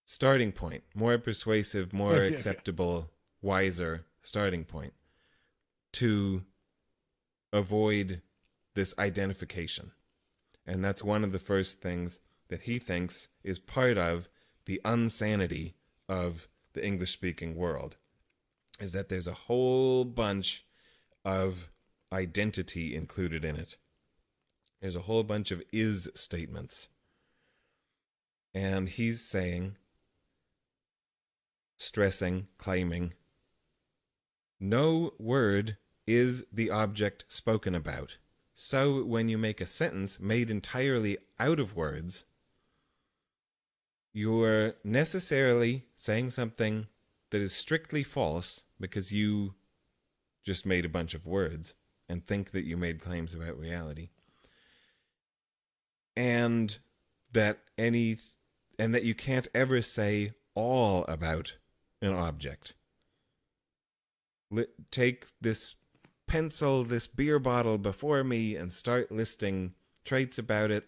starting point, more persuasive, more acceptable, wiser starting point to avoid this identification. And that's one of the first things that he thinks is part of the unsanity of the English-speaking world, is that there's a whole bunch of identity included in it. There's a whole bunch of is statements. And he's saying, stressing, claiming, no word is the object spoken about. So when you make a sentence made entirely out of words, you're necessarily saying something that is strictly false because you just made a bunch of words and think that you made claims about reality. And that you can't ever say all about an object. Take this pencil, this beer bottle before me, and start listing traits about it.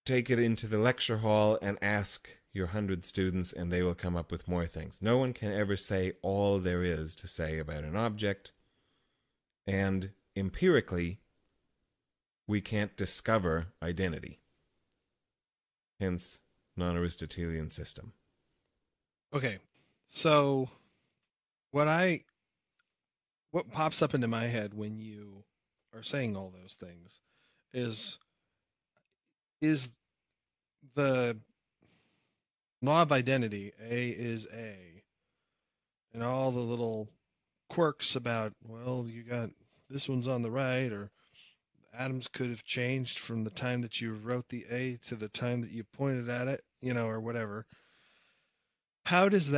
Take it into the lecture hall and ask your 100 students, and they will come up with more things. No one can ever say all there is to say about an object, and empirically, we can't discover identity. Hence, non-Aristotelian system. Okay, so what pops up into my head when you are saying all those things is the law of identity, A is A, and all the little quirks about, well, you got this one's on the right, or atoms could have changed from the time that you wrote the A to the time that you pointed at it, or whatever. How is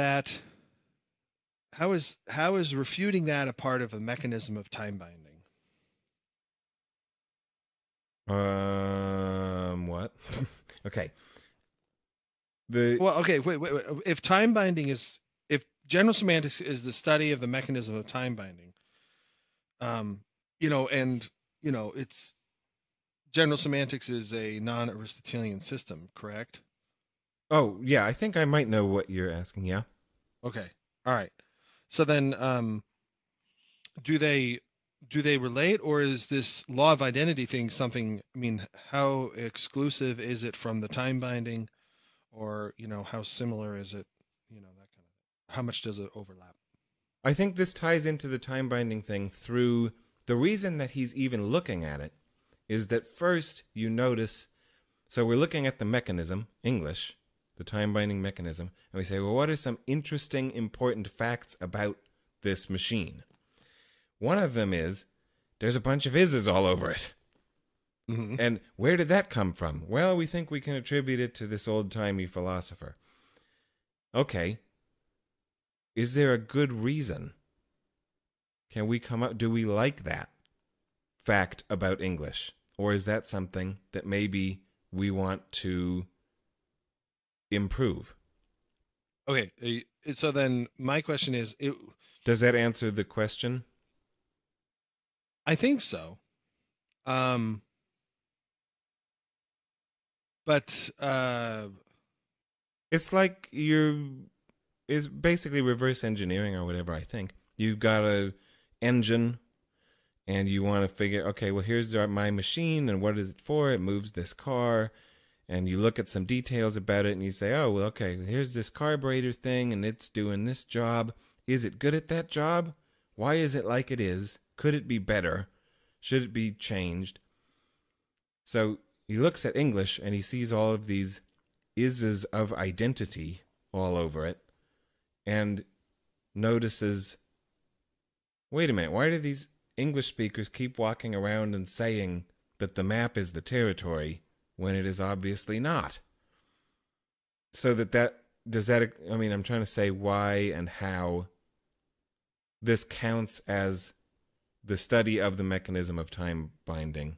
refuting that a part of a mechanism of time binding? What? Okay. Wait. If time binding if general semantics is the study of the mechanism of time binding, it's general semantics is a non-Aristotelian system, correct? Oh, yeah, I think I might know what you're asking, yeah. Okay. All right. So then, do they relate, or is this law of identity thing something, how exclusive is it from the time binding, or, how similar is it, that kind of, how much does it overlap? I think this ties into the time binding thing through the reason that he's even looking at it is that first you notice, so we're looking at the mechanism, English, the time binding mechanism, and we say, well, what are some interesting, important facts about this machine? One of them is there's a bunch of is's all over it. Mm-hmm. And where did that come from? Well, we think we can attribute it to this old-timey philosopher. Okay. Is there a good reason? Can we come up? Do we like that fact about English? Or is that something that maybe we want to improve? Okay. So then my question is... Does that answer the question? I think so. But it's like it's basically reverse engineering or whatever, I think. You've got a engine and you want to figure, okay, well, here's my machine and what is it for? It moves this car. And you look at some details about it and you say, oh, well, okay, here's this carburetor thing and it's doing this job. Is it good at that job? Why is it like it is? Could it be better? Should it be changed? So he looks at English and he sees all of these is's of identity all over it and notices, wait a minute, why do these English speakers keep walking around and saying that the map is the territory when it is obviously not? So I'm trying to say why and how this counts as the study of the mechanism of time binding.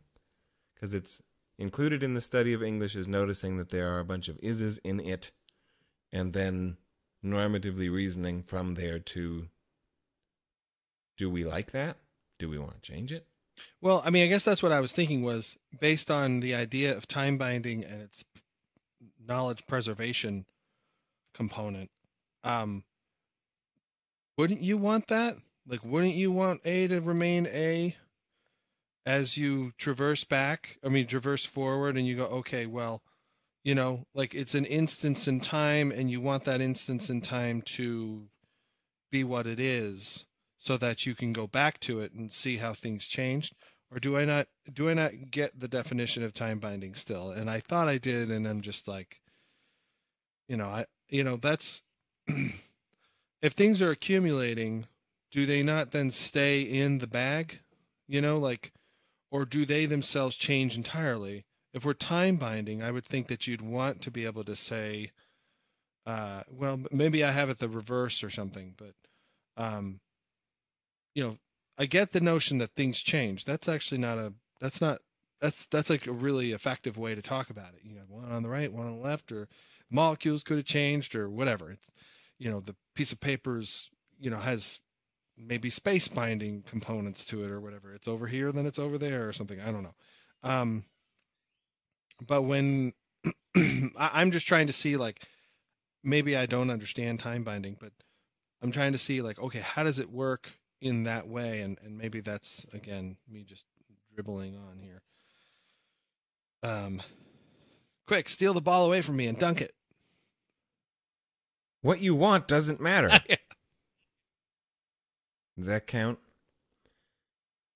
Because it's included in the study of English is noticing that there are a bunch of is's in it, and then normatively reasoning from there to, do we like that? Do we want to change it? Well, I guess that's what I was thinking was based on the idea of time binding and its knowledge preservation component. Wouldn't you want that? Like, wouldn't you want A to remain A as you traverse forward and you go, okay, well, You know, like it's an instance in time and you want that instance in time to be what it is so that you can go back to it and see how things changed? Or do I not get the definition of time binding still? And I thought I did, and I'm just like, that's if things are accumulating, do they not then stay in the bag? Like, or do they themselves change entirely? If we're time binding, I would think that you'd want to be able to say, well, maybe I have it the reverse or something, but, um, I get the notion that things change. That's actually that's like a really effective way to talk about it. You got one on the right, one on the left, or molecules could have changed or whatever. It's, the piece of paper's, has maybe space binding components to it or whatever. It's over here, then it's over there or something. I don't know. But when I'm just trying to see, like, maybe I don't understand time binding, but I'm trying to see, like, okay, how does it work in that way? And maybe that's, again, me just dribbling on here. Quick, steal the ball away from me and dunk it. What you want doesn't matter. Does that count?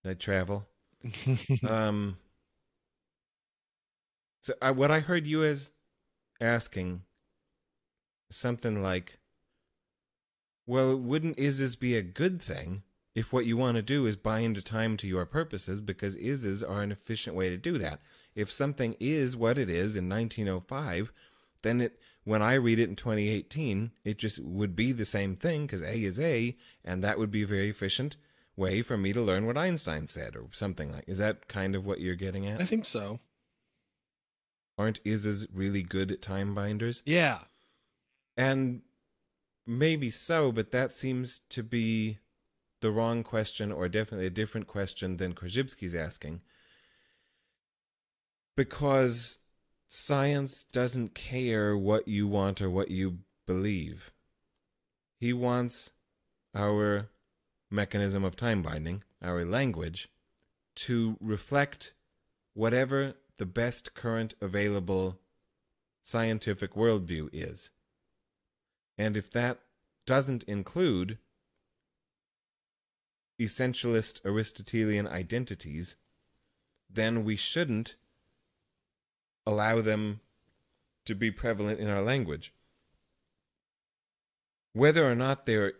Did I travel? So what I heard you as asking, something like, well, wouldn't is be a good thing if what you want to do is bind time to your purposes, because is are an efficient way to do that. If something is what it is in 1905, then when I read it in 2018, it just would be the same thing, because A is A, and that would be a very efficient way for me to learn what Einstein said, or something like. Is that kind of what you're getting at? I think so. Aren't is really good at time binders? Yeah. And maybe so, but that seems to be the wrong question, or definitely a different question than Korzybski's asking. Because science doesn't care what you want or what you believe. He wants our mechanism of time binding, our language, to reflect whatever the best current available scientific worldview is. And if that doesn't include essentialist Aristotelian identities, then we shouldn't allow them to be prevalent in our language. Whether or not they're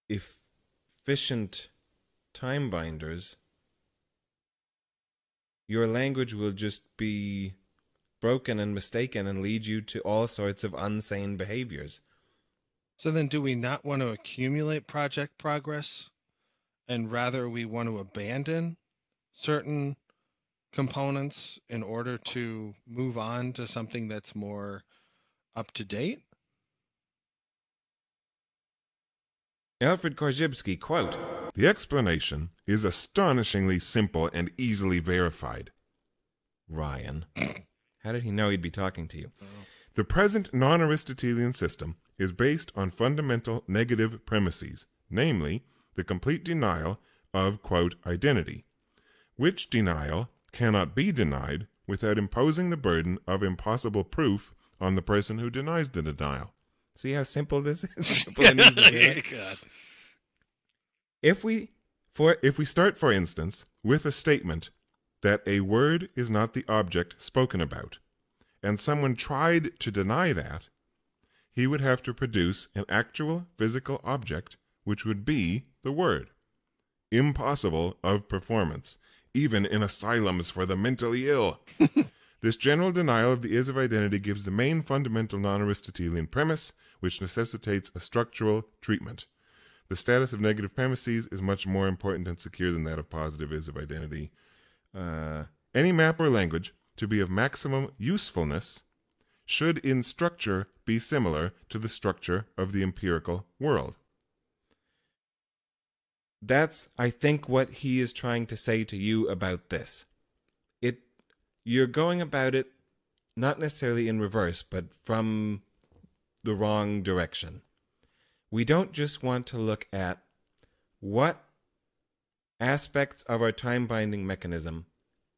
efficient time binders, your language will just be broken and mistaken and lead you to all sorts of insane behaviors. So then do we not want to accumulate project progress, and rather we want to abandon certain components in order to move on to something that's more up to date? Alfred Korzhybski, quote, The explanation is astonishingly simple and easily verified. Ryan. How did he know he'd be talking to you? The present non-Aristotelian system is based on fundamental negative premises, namely, the complete denial of, quote, identity, which denial cannot be denied without imposing the burden of impossible proof on the person who denies the denial. See how simple this is? Simple and easily. God. If we start, for instance, with a statement that a word is not the object spoken about, and someone tried to deny that, he would have to produce an actual physical object, which would be the word. Impossible of performance, even in asylums for the mentally ill. This general denial of the is of identity gives the main fundamental non-Aristotelian premise, which necessitates a structural treatment. The status of negative premises is much more important and secure than that of positive is of identity. Any map or language, to be of maximum usefulness, should in structure be similar to the structure of the empirical world. That's, I think, what he is trying to say to you about this. You're going about it not necessarily in reverse, but from the wrong direction. We don't just want to look at what aspects of our time-binding mechanism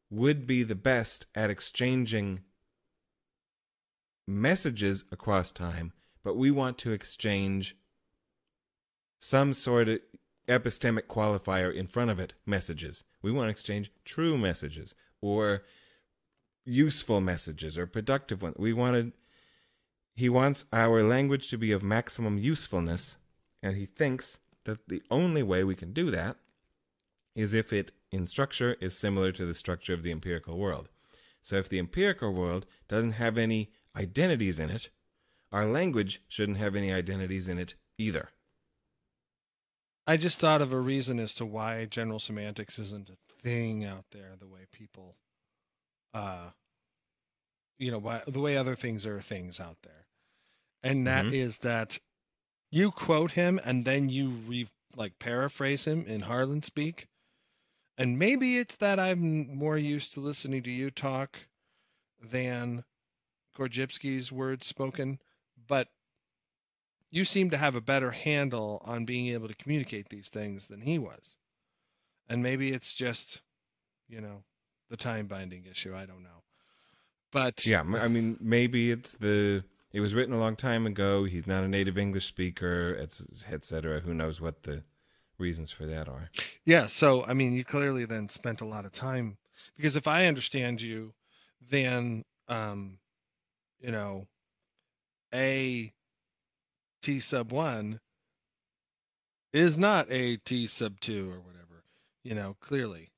would be the best at exchanging messages across time, but we want to exchange some sort of epistemic qualifier in front of it, messages. We want to exchange true messages or useful messages or productive ones. He wants our language to be of maximum usefulness, and he thinks that the only way we can do that is if it, in structure, is similar to the structure of the empirical world. So if the empirical world doesn't have any identities in it, our language shouldn't have any identities in it either. I just thought of a reason as to why general semantics isn't a thing out there the way people, the way other things are things out there. And that is that you quote him and then you paraphrase him in Harland speak. And maybe it's that I'm more used to listening to you talk than Korzybski's words spoken, but you seem to have a better handle on being able to communicate these things than he was. And maybe it's just, the time binding issue. I don't know. But yeah, I mean, maybe it was written a long time ago. He's not a native English speaker, etc. Who knows what the reasons for that are. Yeah. So, I mean, you clearly then spent a lot of time, because if I understand you, then, a T sub 1 is not a T sub 2 or whatever, clearly.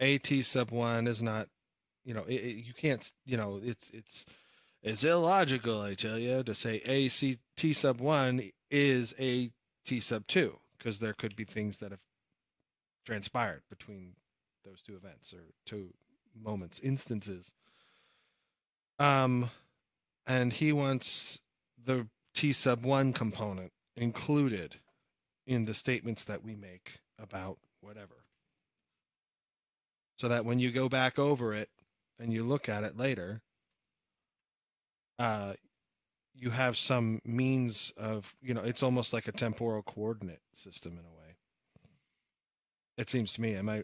A T sub 1 is not, you can't, it's illogical, I tell you, to say T sub 1 is a T sub 2, because there could be things that have transpired between those two events or two moments, instances. And he wants the T sub 1 component included in the statements that we make about whatever. So that when you go back over it and you look at it later, you have some means of, it's almost like a temporal coordinate system in a way. It seems to me. Am I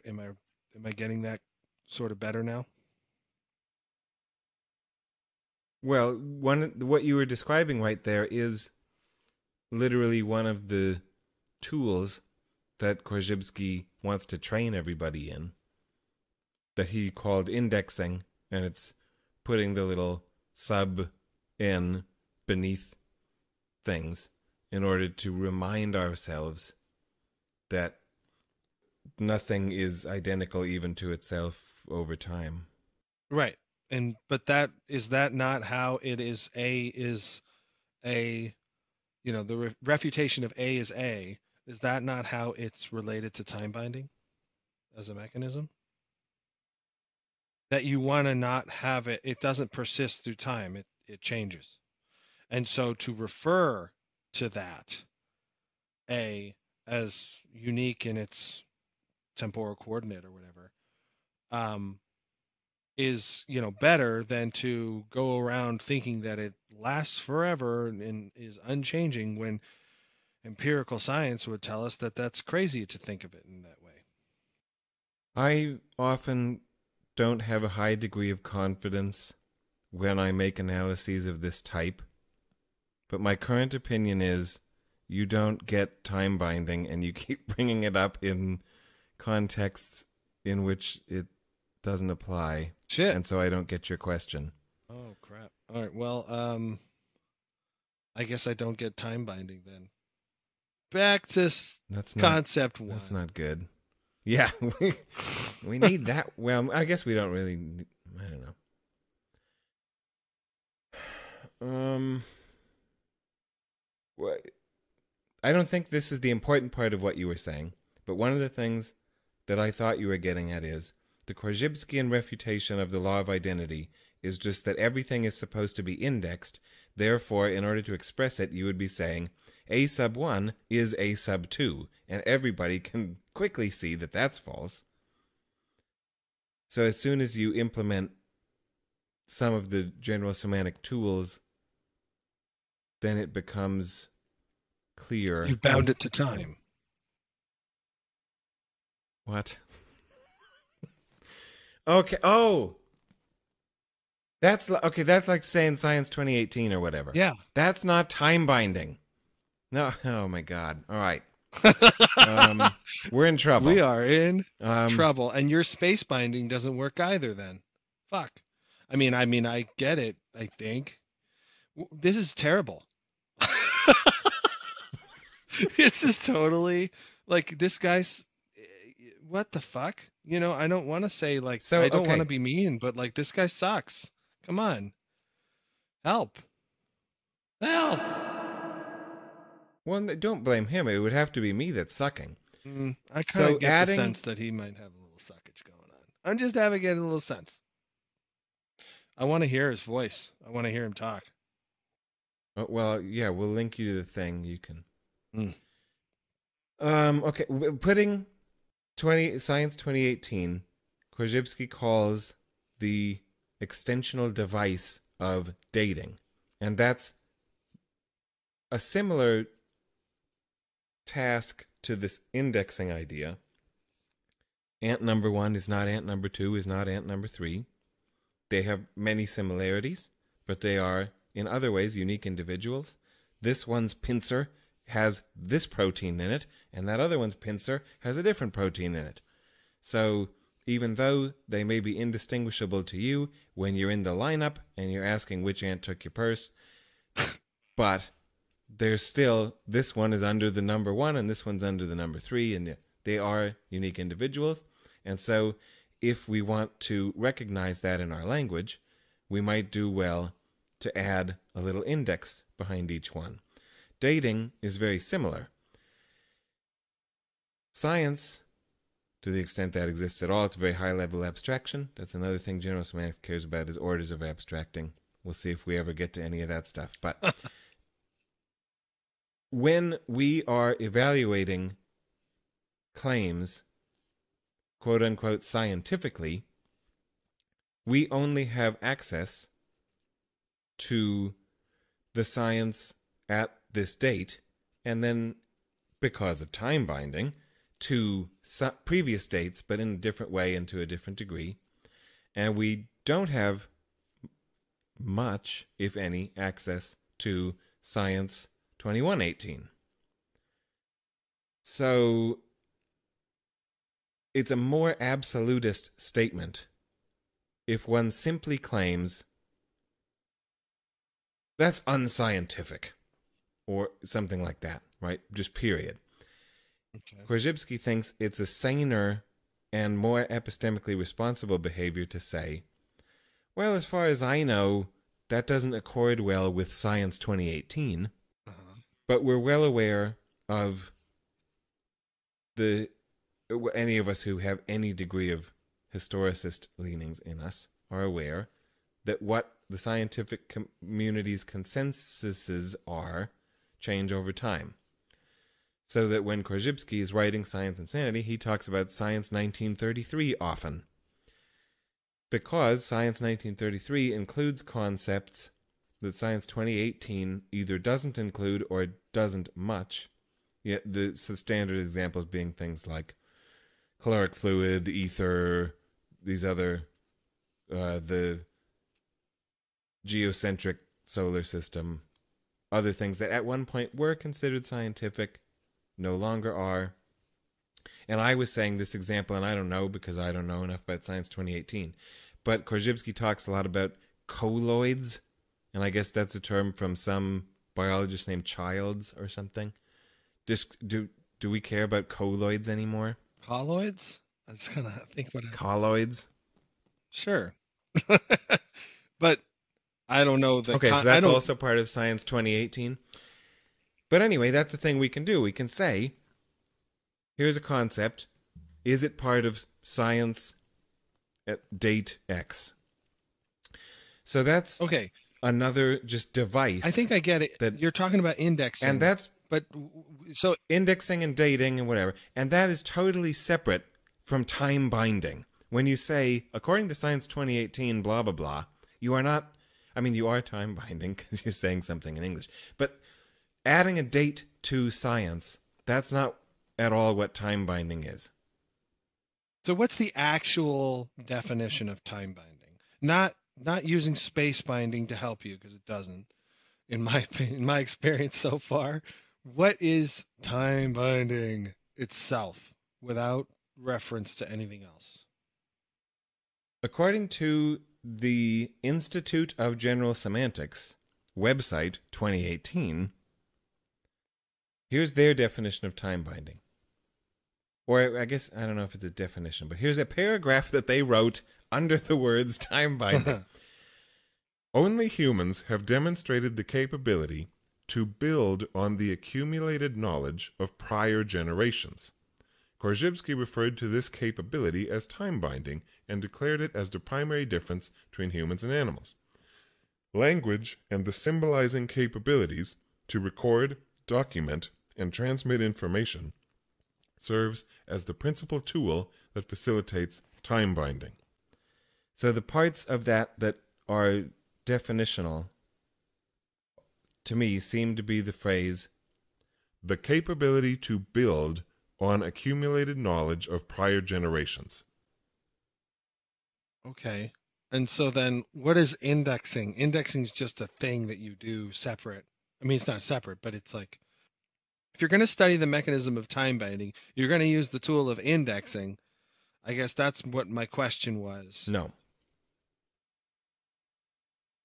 getting that sort of better now? Well, what you were describing right there is literally one of the tools that Korzybski wants to train everybody in, that he called indexing, and it's putting the little sub in beneath things in order to remind ourselves that nothing is identical even to itself over time. Right. But is that not how it is? The refutation of A is A. Is that not how it's related to time binding as a mechanism? That you want to not have it, it doesn't persist through time, it changes. And so to refer to that A as unique in its temporal coordinate or whatever, is better than to go around thinking that it lasts forever and is unchanging, when empirical science would tell us that that's crazy to think of it in that way. I often don't have a high degree of confidence when I make analyses of this type, but my current opinion is you don't get time binding, and you keep bringing it up in contexts in which it doesn't apply. Shit. And so I don't get your question. Oh, crap. All right. Well, I guess I don't get time binding then. Back to concept 1. That's not good. Yeah, we need that. Well, I guess we don't really. I don't know. I don't think this is the important part of what you were saying, but one of the things that I thought you were getting at is the Korzybskian refutation of the law of identity is just that everything is supposed to be indexed. Therefore, in order to express it, you would be saying A sub 1 is A sub 2, and everybody can quickly see that that's false. So as soon as you implement some of the general semantic tools, then it becomes clear. You've bound it to time. What? Okay. Oh, Okay, that's like saying Science 2018 or whatever. Yeah. That's not time binding. No, oh my God. All right. We're in trouble. We are in trouble. And your space binding doesn't work either then. Fuck. I mean, I get it, I think. This is terrible. This is totally like this guy's. What the fuck? You know, I don't want to say like I don't want to be mean, but like this guy sucks. Come on, help! Well, don't blame him. It would have to be me that's sucking. I kind of get the sense that he might have a little suckage going on. I'm just having a little sense. I want to hear his voice. I want to hear him talk. Oh, well, yeah, we'll link you to the thing. You can. Okay, putting Science 2018, Korzybski calls the extensional device of dating, and that's a similar task to this indexing idea. Ant number 1 is not ant number 2, is not ant number 3. They have many similarities, but they are, in other ways, unique individuals. This one's pincer has this protein in it, and that other one's pincer has a different protein in it. So even though they may be indistinguishable to you when you're in the lineup and you're asking which ant took your purse, but there's still, this one is under the number 1 and this one's under the number 3, and they are unique individuals. And so if we want to recognize that in our language, we might do well to add a little index behind each one. Dating is very similar. Science, to the extent that exists at all, it's a very high-level abstraction. That's another thing General Semantics cares about, is orders of abstracting. We'll see if we ever get to any of that stuff. But when we are evaluating claims, quote-unquote, scientifically, we only have access to the science at this date, and then, because of time binding, to previous dates, but in a different way and to a different degree. And we don't have much, if any, access to Science 2118. So it's a more absolutist statement if one simply claims that's unscientific, or something like that, right? Just period. Okay. Korzybski thinks it's a saner and more epistemically responsible behavior to say, well, as far as I know, that doesn't accord well with Science 2018, but we're well aware of any of us who have any degree of historicist leanings in us are aware that what the scientific community's consensuses are change over time. So that when Korzybski is writing Science and Sanity, he talks about Science 1933 often. Because Science 1933 includes concepts that Science 2018 either doesn't include or doesn't much. Yeah, the standard examples being things like caloric fluid, ether, these other, the geocentric solar system, other things that at one point were considered scientific, no longer are. And I was saying this example, and I don't know because I don't know enough about Science 2018, but Korzybski talks a lot about colloids, and I guess that's a term from some biologist named Childs or something. Just do we care about colloids anymore? Colloids? I was gonna think what. Colloids. Sure, but I don't know. Okay, so that's also part of Science 2018. But anyway, that's the thing we can do. We can say, here's a concept. Is it part of science at date X? So that's okay. Another just device. I think I get it. You're talking about indexing. And that's so indexing and dating and whatever. And that is totally separate from time binding. When you say, according to Science 2018, blah, blah, blah, you are not, I mean, you are time binding because you're saying something in English. But adding a date to science, that's not at all what time binding is. So what's the actual definition of time binding? Not not using space binding to help you, because it doesn't, in my opinion, in my experience so far. What is time binding itself without reference to anything else? According to the Institute of General Semantics website 2018, here's their definition of time binding. Or I guess, I don't know if it's a definition, but here's a paragraph that they wrote under the words time binding. Only humans have demonstrated the capability to build on the accumulated knowledge of prior generations. Korzybski referred to this capability as time binding and declared it as the primary difference between humans and animals. Language and the symbolizing capabilities to record, document, and transmit information serves as the principal tool that facilitates time binding. So the parts of that are definitional, to me, seem to be the phrase, the capability to build on accumulated knowledge of prior generations. Okay. And so then what is indexing? Indexing is just a thing that you do separate. I mean, it's not separate, but it's like, if you're going to study the mechanism of time binding, you're going to use the tool of indexing. I guess that's what my question was. no.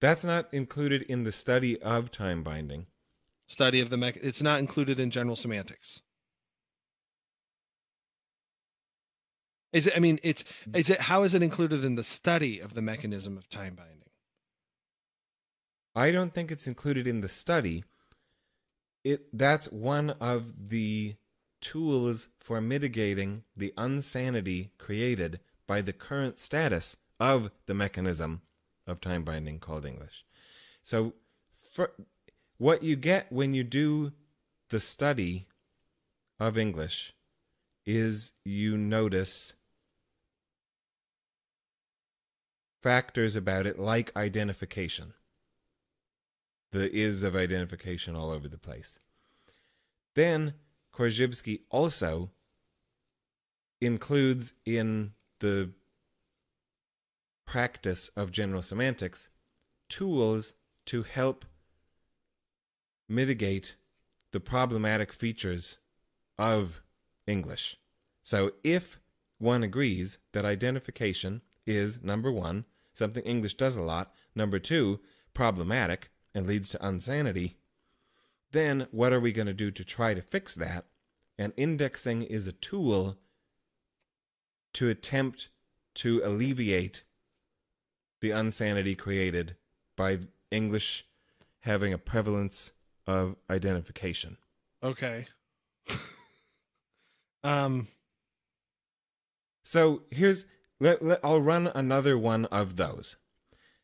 That's not included in the study of time binding. Study of the it's not included in general semantics. Is it, I mean, how is it included in the study of the mechanism of time binding? I don't think it's included in the study. That's one of the tools for mitigating the insanity created by the current status of the mechanism of time binding called English. So what you get when you do the study of English is you notice factors about it like identification. The is of identification all over the place. Then Korzybski also includes in the practice of general semantics tools to help mitigate the problematic features of English. So if one agrees that identification is, number one, something English does a lot, number two, problematic and leads to insanity, then what are we going to do to try to fix that? And indexing is a tool to attempt to alleviate the insanity created by English having a prevalence of identification. Okay. So here's, I'll run another one of those.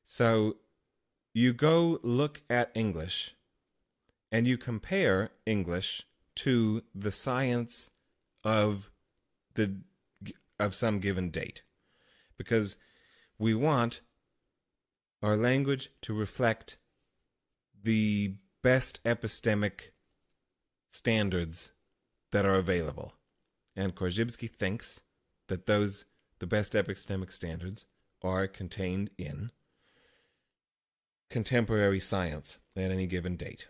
So you go look at English and you compare English to the science of some given date, because we want our language to reflect the best epistemic standards that are available. And Korzybski thinks that the best epistemic standards are contained in contemporary science at any given date.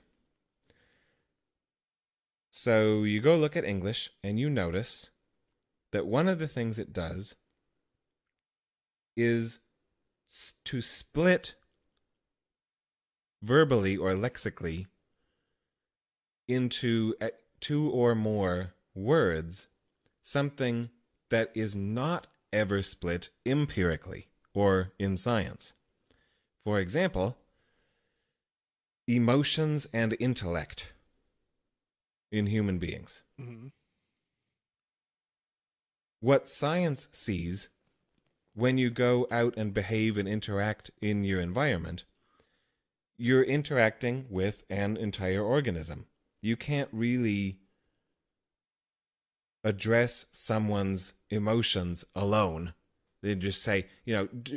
So you go look at English and you notice that one of the things it does is to split verbally or lexically into two or more words, something that is not ever split empirically or in science. For example, emotions and intellect in human beings. Mm-hmm. What science sees when you go out and behave and interact in your environment, you're interacting with an entire organism. You can't really address someone's emotions alone. They just say,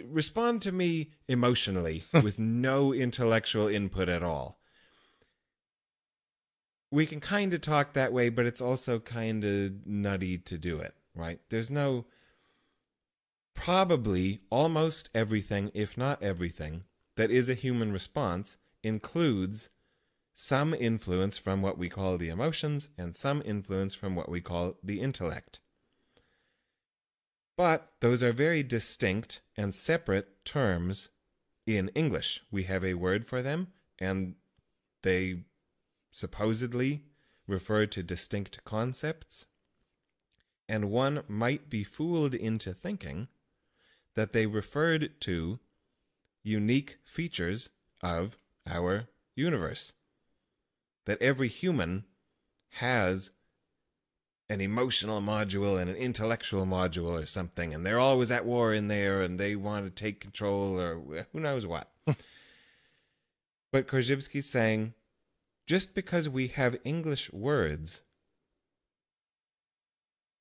respond to me emotionally with no intellectual input at all. We can kind of talk that way, but it's also kind of nutty to do it, right? There's no probably almost everything, if not everything, that is a human response includes some influence from what we call the emotions and some influence from what we call the intellect. But those are very distinct and separate terms in English. We have a word for them, and they supposedly refer to distinct concepts. And one might be fooled into thinking that they referred to unique features of our universe. That every human has an emotional module and an intellectual module or something, and they're always at war in there, and they want to take control, or who knows what. But Korzybski's saying, just because we have English words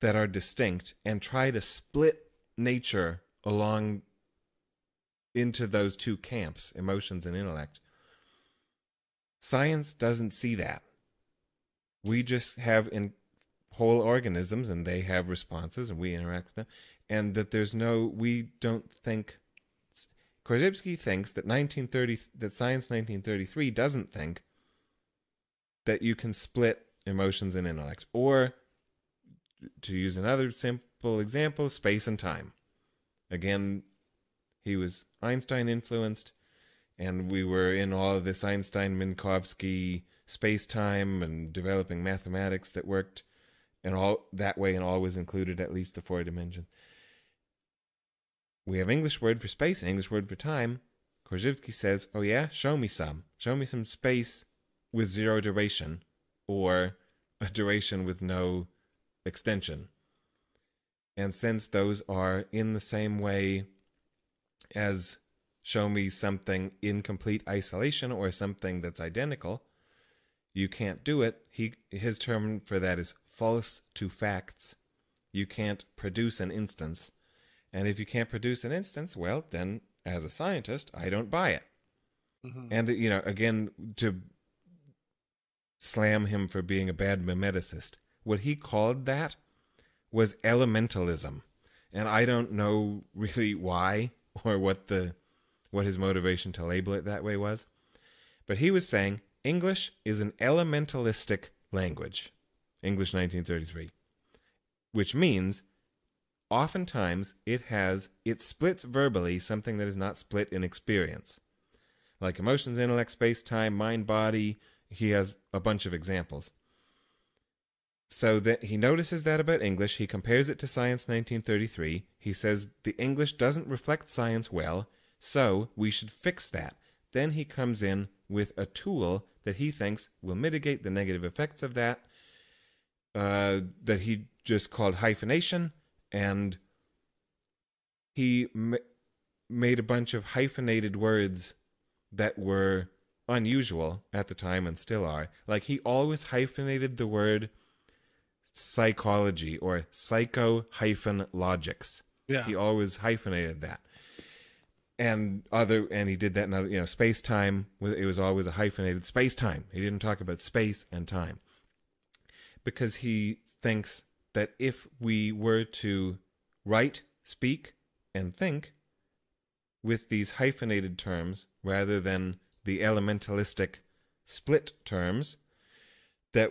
that are distinct and try to split nature along into those two camps, emotions and intellect, science doesn't see that. We just have in whole organisms, and they have responses, and we interact with them, and that we don't think. Korzybski thinks that Science 1933 doesn't think that you can split emotions and intellect, or, to use another simple example, space and time. Again, he was Einstein influenced, and we were in all of this Einstein-Minkowski space-time and developing mathematics that worked and all that way, and always included at least the 4 dimensions. We have English word for space and English word for time. Korzybski says, oh yeah, show me some space with 0 duration, or a duration with no extension. And since those are in the same way as show me something in complete isolation or something that's identical, you can't do it. His term for that is false to facts. You can't produce an instance. And if you can't produce an instance, well, then as a scientist, I don't buy it. Mm-hmm. And, again, to slam him for being a bad mimeticist, what he called that was elementalism. And I don't know really why or what his motivation to label it that way was. But he was saying English is an elementalistic language. English 1933. Which means oftentimes it splits verbally something that is not split in experience. Like emotions, intellect, space, time, mind, body. He has a bunch of examples. So that he notices that about English. He compares it to Science 1933. He says the English doesn't reflect science well, so we should fix that. Then he comes in with a tool that he thinks will mitigate the negative effects of that, that he just called hyphenation, and he made a bunch of hyphenated words that were unusual at the time and still are. Like, he always hyphenated the word psychology or psycho-logics. Yeah. He always hyphenated that. And he did that in other, space-time, it was always a hyphenated space-time. He didn't talk about space and time. Because he thinks that if we were to write, speak, and think with these hyphenated terms rather than the elementalistic split terms, that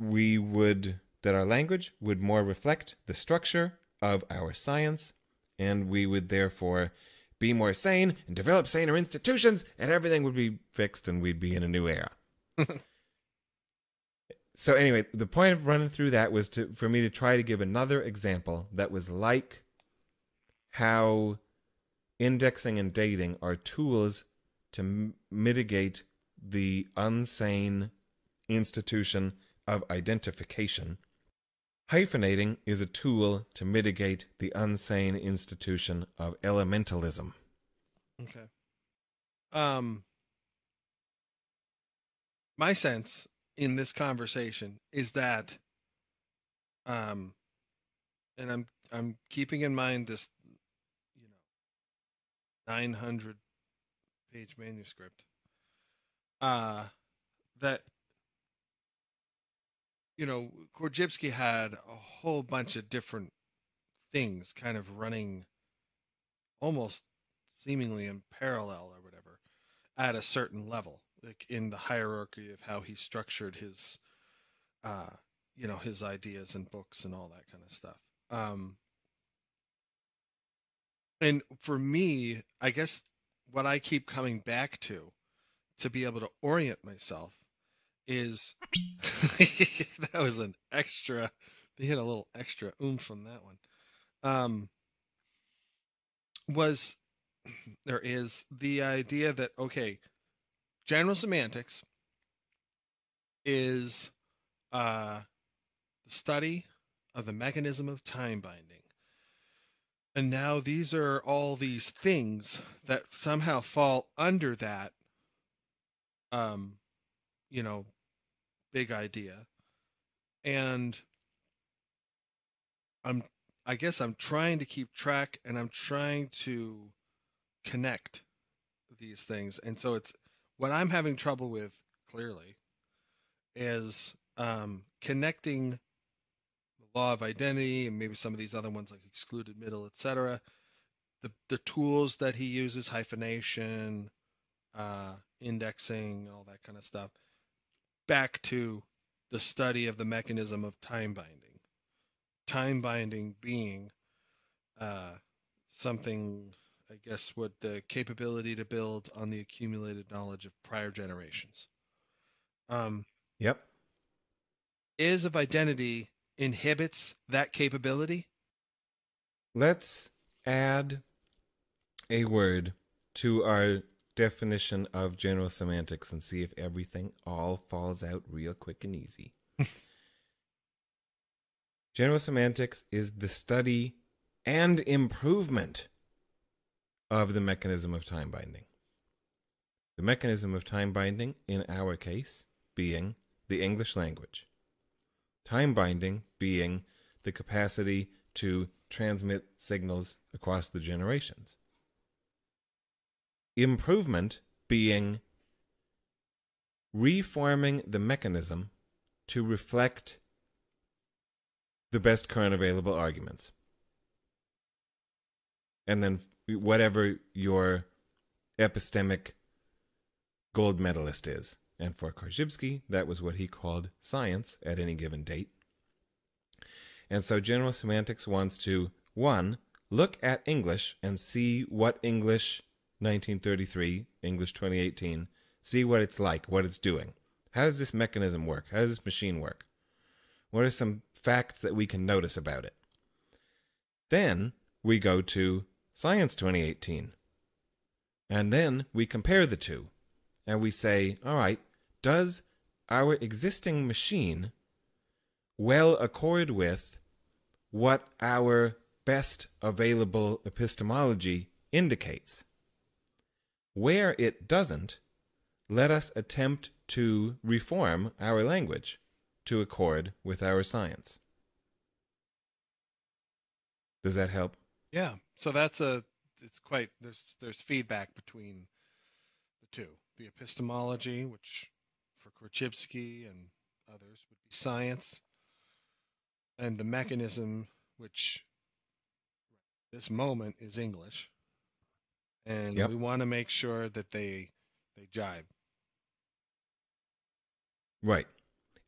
our language would more reflect the structure of our science, and we would therefore be more sane and develop saner institutions, and everything would be fixed and we'd be in a new era. So anyway, the point of running through that was for me to try to give another example that was like how indexing and dating are tools to mitigate the unsane institution of identification. Hyphenating is a tool to mitigate the unsane institution of elementalism. Okay. My sense in this conversation is that, and I'm keeping in mind this, 900-page manuscript, that, Korzybski had a whole bunch of different things kind of running almost seemingly in parallel or whatever at a certain level, like in the hierarchy of how he structured his, his ideas and books and all that kind of stuff. And for me, I guess what I keep coming back to be able to orient myself is that was an extra, they hit a little extra oomph on that one. Was there is the idea that, okay, general semantics is the study of the mechanism of time binding. And now these are all these things that somehow fall under that, big idea. And I guess I'm trying to keep track, and I'm trying to connect these things. And so it's what I'm having trouble with, clearly, is connecting the law of identity and maybe some of these other ones like excluded middle, etc. The tools that he uses, hyphenation, indexing, all that kind of stuff, back to the study of the mechanism of time binding. Time binding being something, I guess, with the capability to build on the accumulated knowledge of prior generations. Yep. Is of identity inhibits that capability? Let's add a word to our definition of general semantics and see if everything all falls out real quick and easy. General semantics is the study and improvement of the mechanism of time binding. The mechanism of time binding, in our case, being the English language. Time binding being the capacity to transmit signals across the generations. Improvement being reforming the mechanism to reflect the best current available arguments. And then whatever your epistemic gold medalist is. And for Korzybski, that was what he called science at any given date. And so general semantics wants to, one, look at English and see what English 1933, English 2018, see what it's like, what it's doing. How does this mechanism work? How does this machine work? What are some facts that we can notice about it? Then we go to Science 2018. And then we compare the two. And we say, all right, does our existing machine well accord with what our best available epistemology indicates? Where it doesn't, let us attempt to reform our language to accord with our science. Does that help? Yeah. So there's feedback between the two. The epistemology, which for Korzybski and others would be science, and the mechanism, which at this moment is English. And Yep. we want to make sure that they jibe. Right.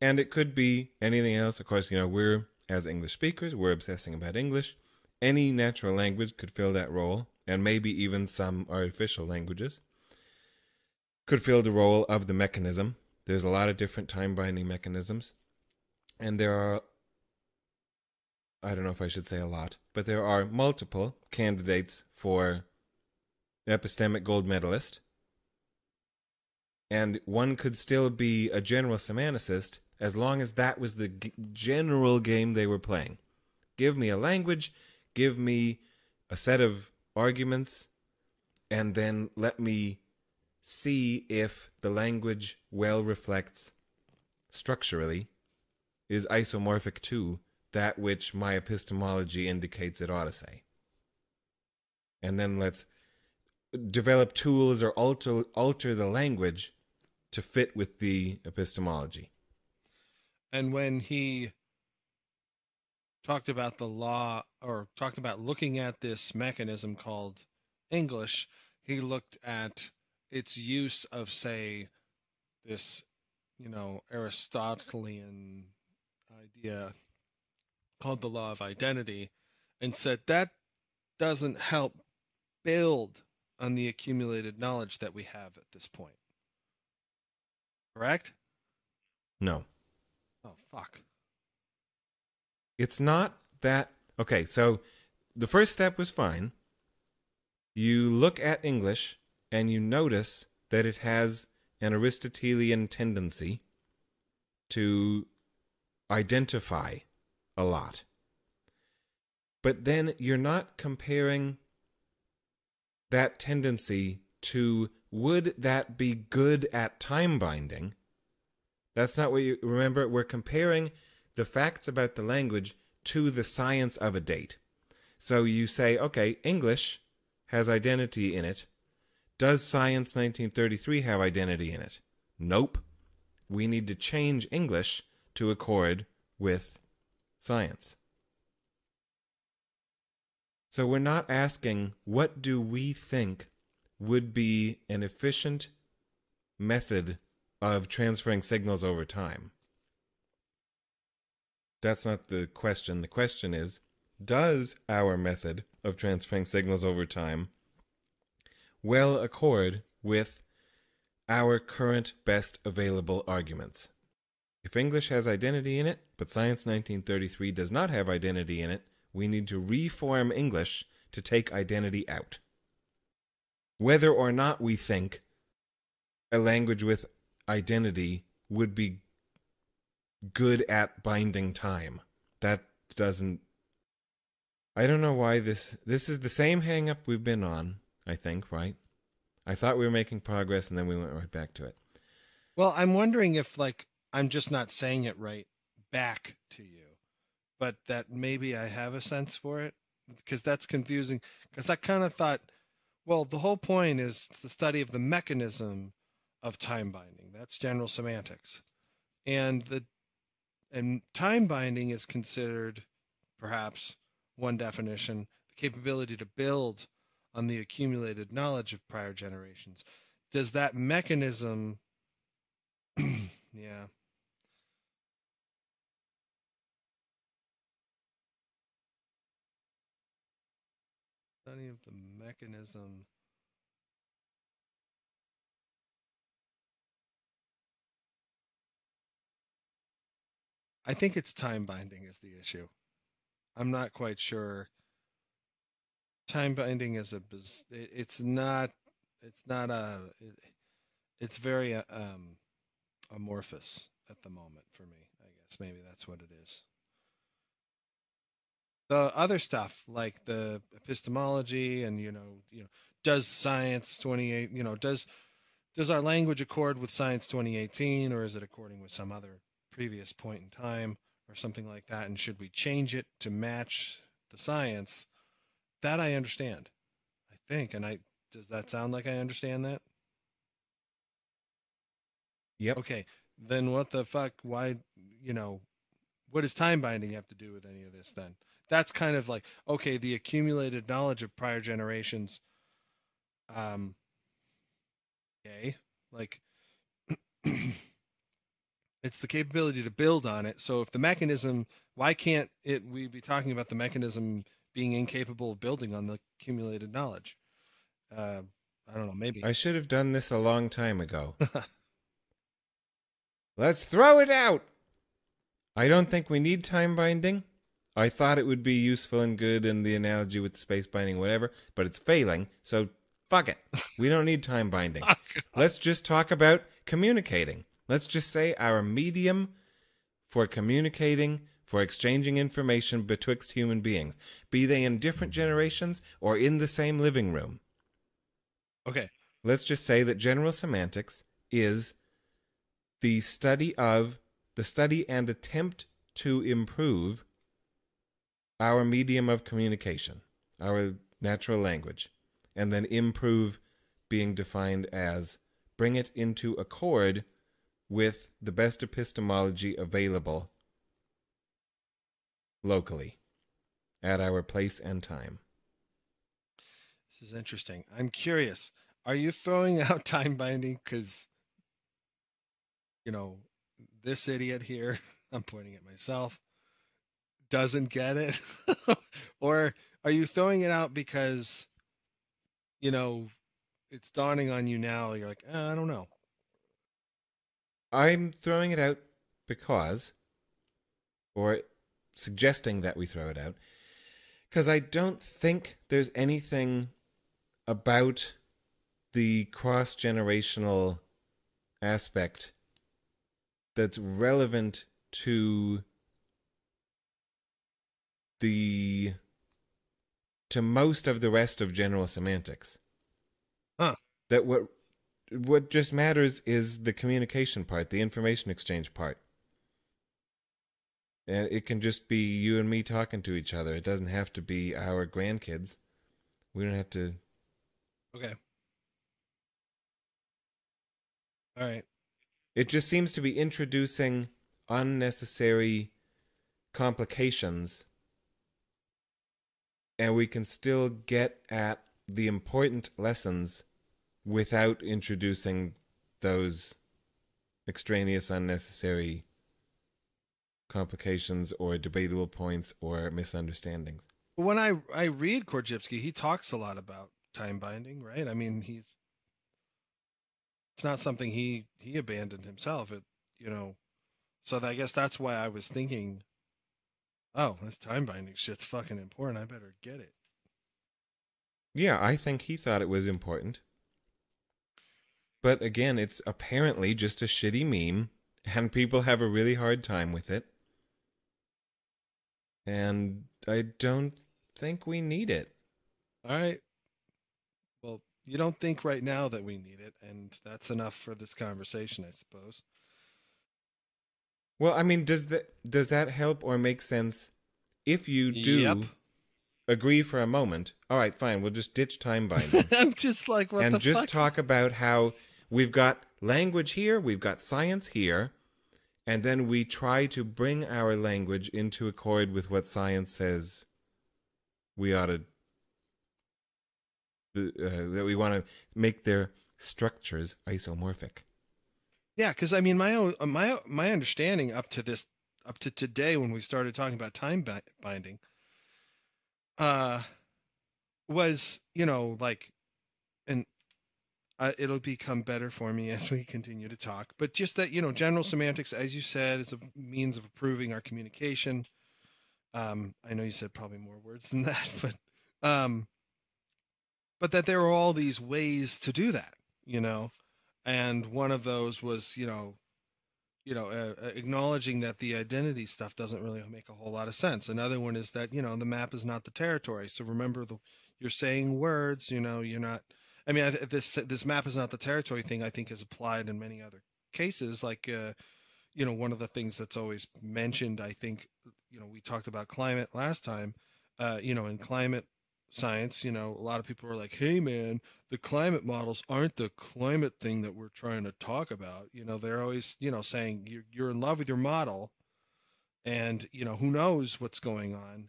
And it could be anything else. Of course, we're, as English speakers, we're obsessing about English. Any natural language could fill that role, and maybe even some artificial languages could fill the role of the mechanism. There's a lot of different time-binding mechanisms. And there are, I don't know if I should say a lot, but there are multiple candidates for epistemic gold medalist. And one could still be a general semanticist as long as that was the general game they were playing. Give me a language, give me a set of arguments, and then let me see if the language well reflects structurally, is isomorphic to that which my epistemology indicates it ought to say. And then let's develop tools or alter the language to fit with the epistemology. And when he talked about the law, or talked about looking at this mechanism called English, he looked at its use of, say, this, Aristotelian idea called the law of identity, and said that doesn't help build on the accumulated knowledge that we have at this point. Correct? No. Oh, fuck. It's not that... Okay, so the first step was fine. You look at English and you notice that it has an Aristotelian tendency to identify a lot. But then you're not comparing that tendency to, would that be good at time binding? That's not what you... Remember, we're comparing the facts about the language to the science of a date. So you say, okay, English has identity in it. Does Science 1933 have identity in it? Nope. We need to change English to accord with science. So we're not asking, what do we think would be an efficient method of transferring signals over time? That's not the question. The question is, does our method of transferring signals over time well accord with our current best available arguments? If English has identity in it, but Science 1933 does not have identity in it, we need to reform English to take identity out. Whether or not we think a language with identity would be good at binding time, that doesn't... I don't know why this is the same hang-up we've been on, I think, right? I thought we were making progress and then we went right back to it. Well, I'm wondering if, I'm just not saying it right back to you, but that maybe I have a sense for it, because that's confusing. Because I kind of thought, well, the whole point is the study of the mechanism of time binding. That's general semantics. And time binding is considered, perhaps, one definition, the capability to build on the accumulated knowledge of prior generations. Does that mechanism... yeah. Study of the mechanism. I think it's time binding is the issue. I'm not quite sure. Time binding is it's very amorphous at the moment for me. I guess maybe that's what it is. The other stuff like the epistemology and does Science 28, does our language accord with Science 2018, or is it according with some other previous point in time or something like that, and should we change it to match the science? That I understand, I think. And does that sound like I understand that? Yep. Okay, then what the fuck? Why, what does time binding have to do with any of this then? That's kind of like, okay, the accumulated knowledge of prior generations. Okay, like it's the capability to build on it. So if the mechanism, why can't we be talking about the mechanism being incapable of building on the accumulated knowledge? I don't know, maybe. I should have done this a long time ago. Let's throw it out! I don't think we need time binding. I thought it would be useful and good in the analogy with space binding, whatever, but it's failing, so fuck it. We don't need time binding. Let's just talk about communicating. Let's just say our medium for communicating, for exchanging information betwixt human beings, be they in different generations or in the same living room. Okay. Let's just say that general semantics is the study and attempt to improve our medium of communication, our natural language, and then improve being defined as bring it into accord with the best epistemology available locally at our place and time. This is interesting. I'm curious. Are you throwing out time binding because, this idiot here, I'm pointing at myself, doesn't get it? Or are you throwing it out because, it's dawning on you now? You're like, I don't know. I'm throwing it out because, or suggesting that we throw it out, because I don't think there's anything about the cross-generational aspect that's relevant to most of the rest of general semantics. Huh. That what just matters is the communication part, the information exchange part. And it can just be you and me talking to each other. It doesn't have to be our grandkids. We don't have to. Okay. All right. It just seems to be introducing unnecessary complications, and we can still get at the important lessons without introducing those extraneous, unnecessary complications or debatable points or misunderstandings. When I read Korzybski, he talks a lot about time binding, right? I mean, it's not something he abandoned himself. So I guess that's why I was thinking, oh, this time binding shit's fucking important. I better get it. Yeah, I think he thought it was important. But again, it's apparently just a shitty meme, and people have a really hard time with it. And I don't think we need it. All right. Well, you don't think right now that we need it, and that's enough for this conversation, I suppose. Well, I mean, does that help or make sense if you do agree for a moment? All right, fine, we'll just ditch time binding. I'm just like, what the fuck? And just talk about how we've got language here, we've got science here, and then we try to bring our language into accord with what science says we ought to, that we want to make their structures isomorphic. Yeah, because I mean, my understanding up to today, when we started talking about time binding, was and it'll become better for me as we continue to talk. But just that general semantics, as you said, is a means of improving our communication. I know you said probably more words than that, but that there are all these ways to do that, and one of those was, acknowledging that the identity stuff doesn't really make a whole lot of sense. Another one is that, the map is not the territory. So remember, you're saying words, you're not. I mean, this map is not the territory thing, I think, is applied in many other cases. Like, one of the things that's always mentioned, I think, we talked about climate last time. In climate science, a lot of people are like, hey man, the climate models aren't the climate thing that we're trying to talk about. They're always, saying you're in love with your model, and who knows what's going on.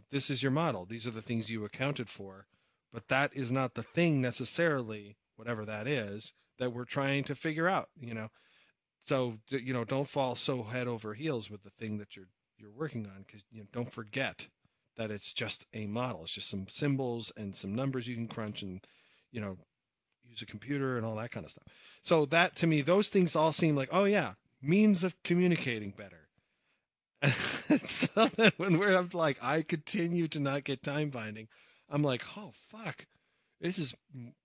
This is your model, these are the things you accounted for, but that is not the thing necessarily, whatever that is, that we're trying to figure out. So don't fall so head over heels with the thing that you're working on, because don't forget that it's just a model. It's just some symbols and some numbers you can crunch and, use a computer and all that kind of stuff. So that, to me, those things all seem like, oh yeah, means of communicating better. So then I'm like, I continue to not get time binding. I'm like, oh fuck, this is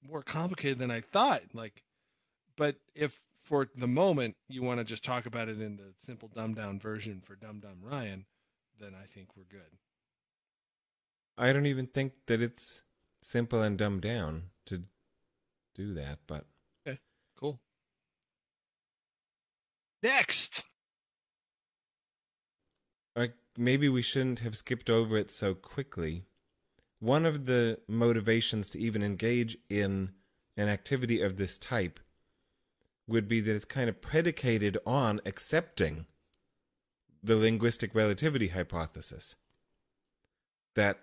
more complicated than I thought. Like, but if for the moment you want to just talk about it in the simple dumbed down version for Dumb Dumb Ryan, then I think we're good. I don't even think that it's simple and dumbed down to do that, but... Okay, cool. Next! Maybe we shouldn't have skipped over it so quickly. One of the motivations to even engage in an activity of this type would be that it's kind of predicated on accepting the linguistic relativity hypothesis. that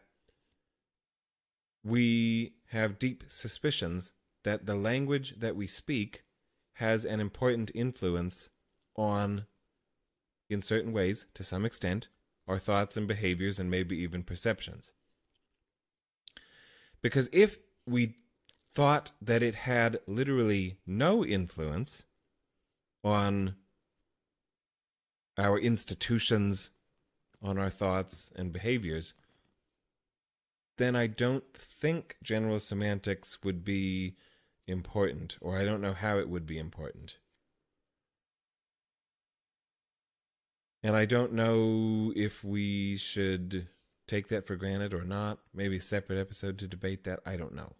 we have deep suspicions that the language that we speak has an important influence on, in certain ways, to some extent, our thoughts and behaviors and maybe even perceptions. Because if we thought that it had literally no influence on our institutions, on our thoughts and behaviors, then I don't think general semantics would be important, or I don't know how it would be important. And I don't know if we should take that for granted or not. Maybe a separate episode to debate that. I don't know.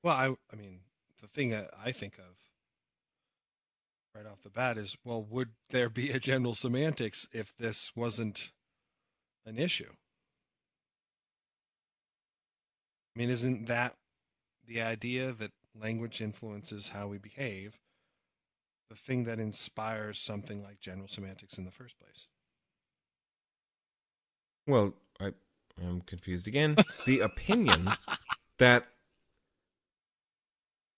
Well, I mean, the thing that I think of right off the bat is, well, would there be a general semantics if this wasn't an issue? I mean, isn't that the idea that language influences how we behave, the thing that inspires something like general semantics in the first place? Well, I'm confused again. The opinion that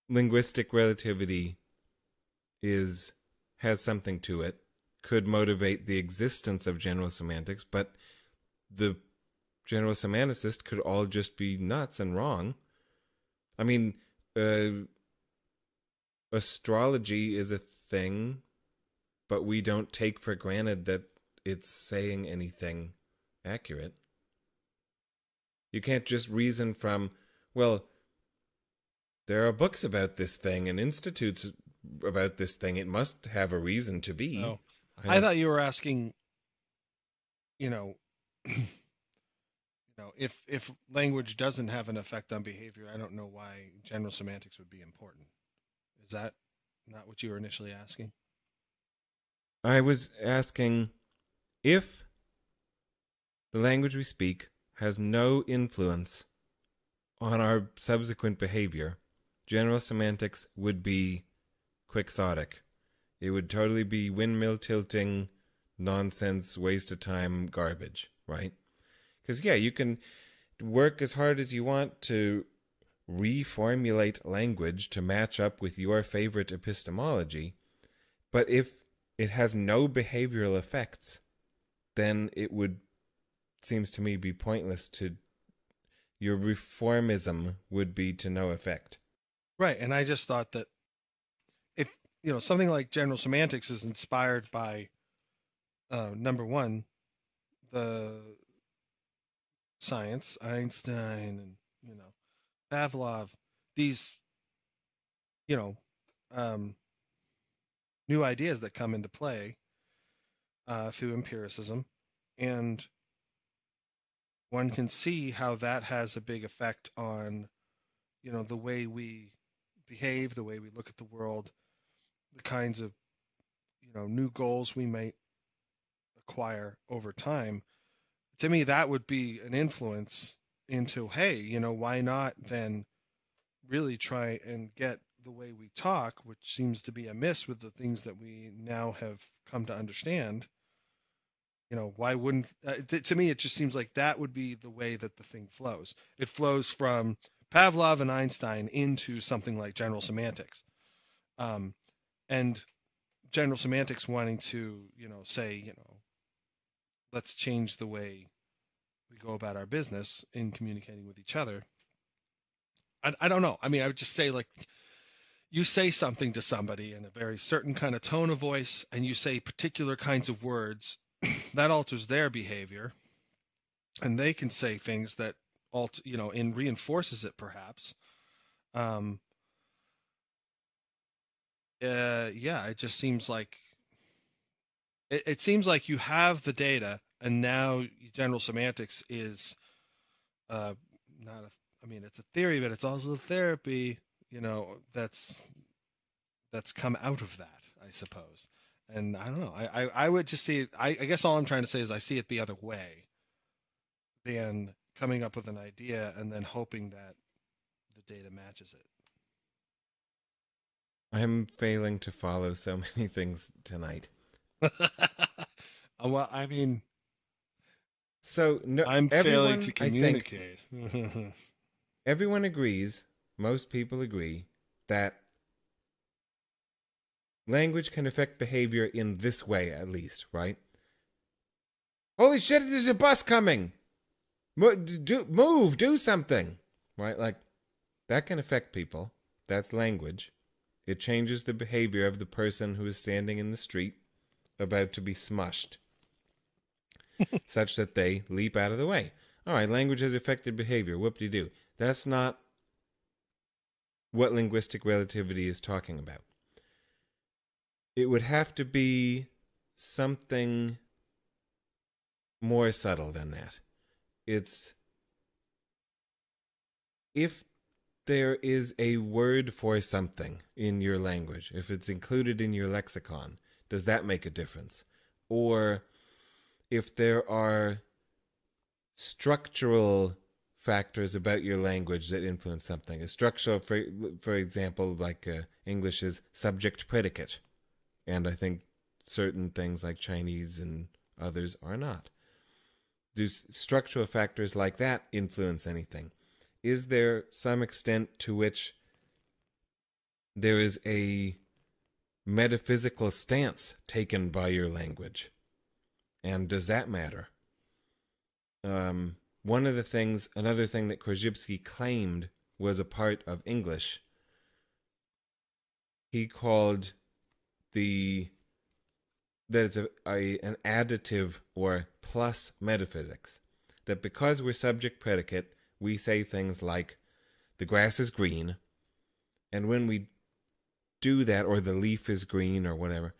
linguistic relativity has something to it could motivate the existence of general semantics, but the general semanticist could all just be nuts and wrong. I mean, astrology is a thing, but we don't take for granted that it's saying anything accurate. You can't just reason from, well, there are books about this thing and institutes about this thing. It must have a reason to be. Oh. I thought you were asking, if language doesn't have an effect on behavior, I don't know why general semantics would be important. Is that not what you were initially asking? I was asking if the language we speak has no influence on our subsequent behavior, general semantics would be quixotic. It would totally be windmill tilting, nonsense, waste of time, garbage, right? Because, yeah, you can work as hard as you want to reformulate language to match up with your favorite epistemology, but if it has no behavioral effects, then it would, seems to me, be pointless to, your reformism would be to no effect. Right, and I just thought that if, something like general semantics is inspired by, number one, the science, Einstein, and, Pavlov, these, new ideas that come into play through empiricism, and one can see how that has a big effect on, the way we behave, the way we look at the world, the kinds of, new goals we might acquire over time. To me, that would be an influence into, hey, why not then really try and get the way we talk, which seems to be amiss with the things that we now have come to understand. Why wouldn't, to me, it just seems like that would be the way that the thing flows. It flows from Pavlov and Einstein into something like general semantics. And general semantics wanting to, say, let's change the way we go about our business in communicating with each other. I don't know. I mean, I would just say, like, you say something to somebody in a very certain kind of tone of voice, and you say particular kinds of words, that alters their behavior, and they can say things that and reinforces it perhaps. It just seems like it seems like you have the data, and now general semantics is it's a theory, but it's also a therapy, that's come out of that, I suppose. And I don't know. I would just see it. I guess all I'm trying to say is I see it the other way than coming up with an idea and then hoping that the data matches it. I'm failing to follow so many things tonight. Well, I mean, So no, I'm failing to I think communicate. everyone agrees, most people agree, that language can affect behavior in this way, at least, right? Holy shit, there's a bus coming! Move, do something! Right? Like, that can affect people. That's language. It changes the behavior of the person who is standing in the street about to be smushed, such that they leap out of the way. All right, language has affected behavior. Whoop-de-doo. That's not what linguistic relativity is talking about. It would have to be something more subtle than that. It's if there is a word for something in your language, if it's included in your lexicon, does that make a difference? Or if there are structural factors about your language that influence something. A structural, for example, like English is subject-predicate. And I think certain things like Chinese and others are not. Do structural factors like that influence anything? Is there some extent to which there is a metaphysical stance taken by your language? And does that matter? Another thing that Korzybski claimed was a part of English, he called that it's an additive or plus metaphysics. That because we're subject predicate, we say things like, the grass is green, and when we do that, or the leaf is green, or whatever,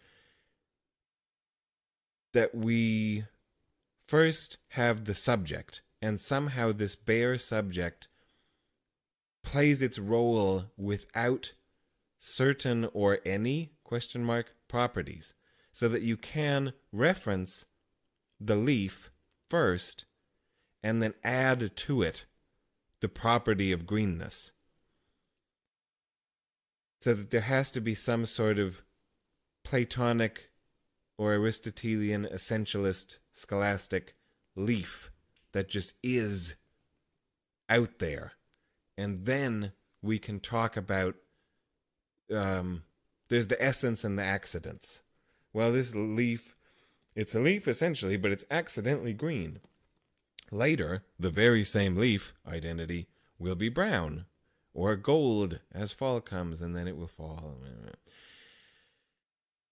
that we first have the subject, and somehow this bare subject plays its role without certain or any properties, so that you can reference the leaf first and then add to it the property of greenness. So that there has to be some sort of Platonic or Aristotelian essentialist scholastic leaf that just is out there. And then we can talk about there's the essence and the accidents. Well, this leaf, it's a leaf essentially, but it's accidentally green. Later, the very same leaf identity will be brown or gold as fall comes, and then it will fall.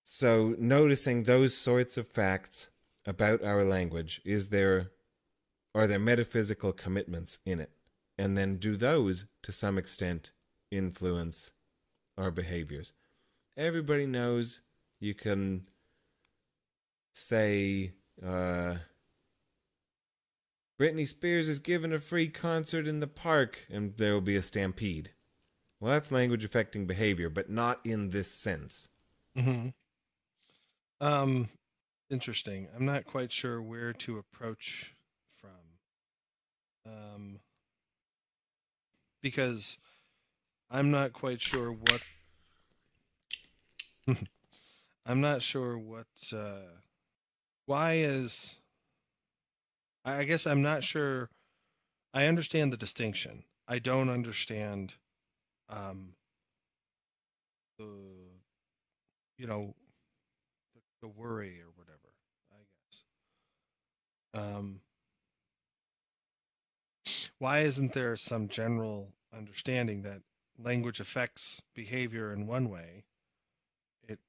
So noticing those sorts of facts about our language, are there metaphysical commitments in it? And then do those, to some extent, influence our behaviors? Everybody knows you can say, Britney Spears is giving a free concert in the park, and there will be a stampede. Well, that's language affecting behavior, but not in this sense. Mm-hmm. Interesting. I'm not quite sure where to approach from. Because I'm not quite sure what I'm not sure what why is I guess I'm not sure. I understand the distinction. I don't understand the the worry or whatever, I guess. Why isn't there some general understanding that language affects behavior in one way? It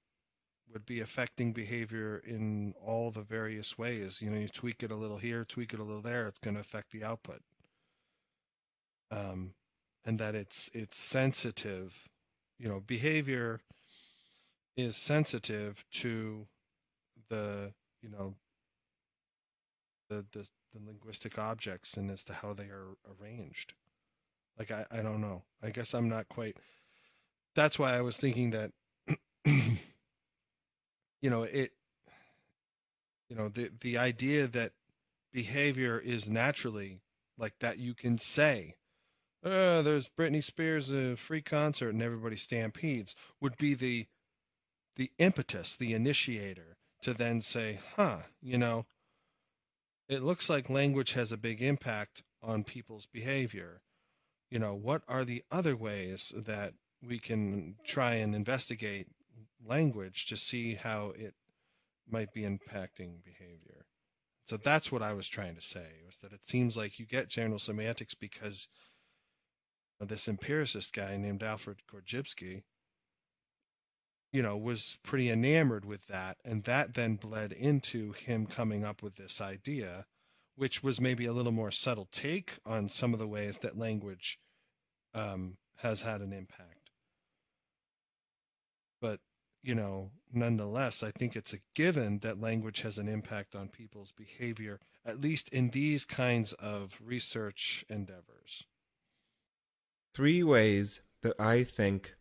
would be affecting behavior in all the various ways. You tweak it a little here, tweak it a little there, it's going to affect the output. And that it's sensitive. Behavior is sensitive to the the linguistic objects and as to how they are arranged. Like I don't know. I guess I'm not quite. That's why I was thinking that the idea that behavior is naturally like that, you can say, there's Britney Spears free concert and everybody stampedes, would be the impetus, the initiator to then say, it looks like language has a big impact on people's behavior. What are the other ways that we can try and investigate language to see how it might be impacting behavior? So that's what I was trying to say, was that it seems like you get general semantics because this empiricist guy named Alfred Korzhybski, was pretty enamored with that. And that then bled into him coming up with this idea, which was maybe a little more subtle take on some of the ways that language has had an impact. But, nonetheless, I think it's a given that language has an impact on people's behavior, at least in these kinds of research endeavors. 3 ways that I think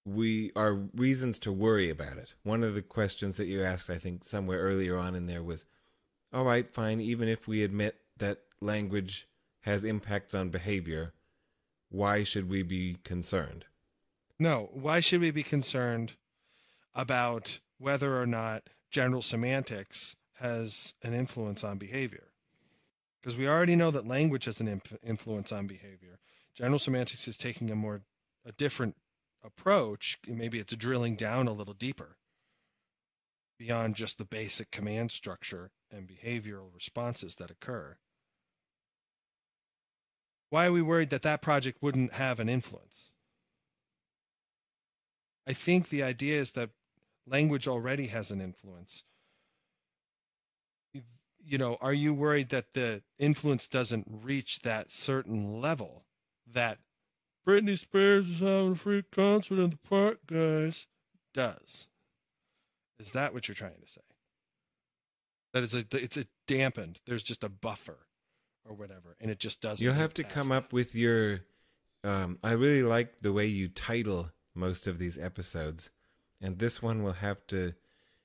we are reasons to worry about it. One of the questions that you asked, I think, somewhere earlier on in there was, all right, fine, even if we admit that language has impacts on behavior, why should we be concerned? No, why should we be concerned about whether or not general semantics has an influence on behavior? Because we already know that language has an influence on behavior. General semantics is taking a different approach. Maybe it's drilling down a little deeper beyond just the basic command structure and behavioral responses that occur. Why are we worried that that project wouldn't have an influence? I think the idea is that language already has an influence. Are you worried that the influence doesn't reach that certain level that Britney Spears is having a free concert in the park, guys, does? Is that what you're trying to say? That it's a dampened, there's just a buffer or whatever, and it just doesn't. You'll have to come up with your, I really like the way you title most of these episodes, and this one will have to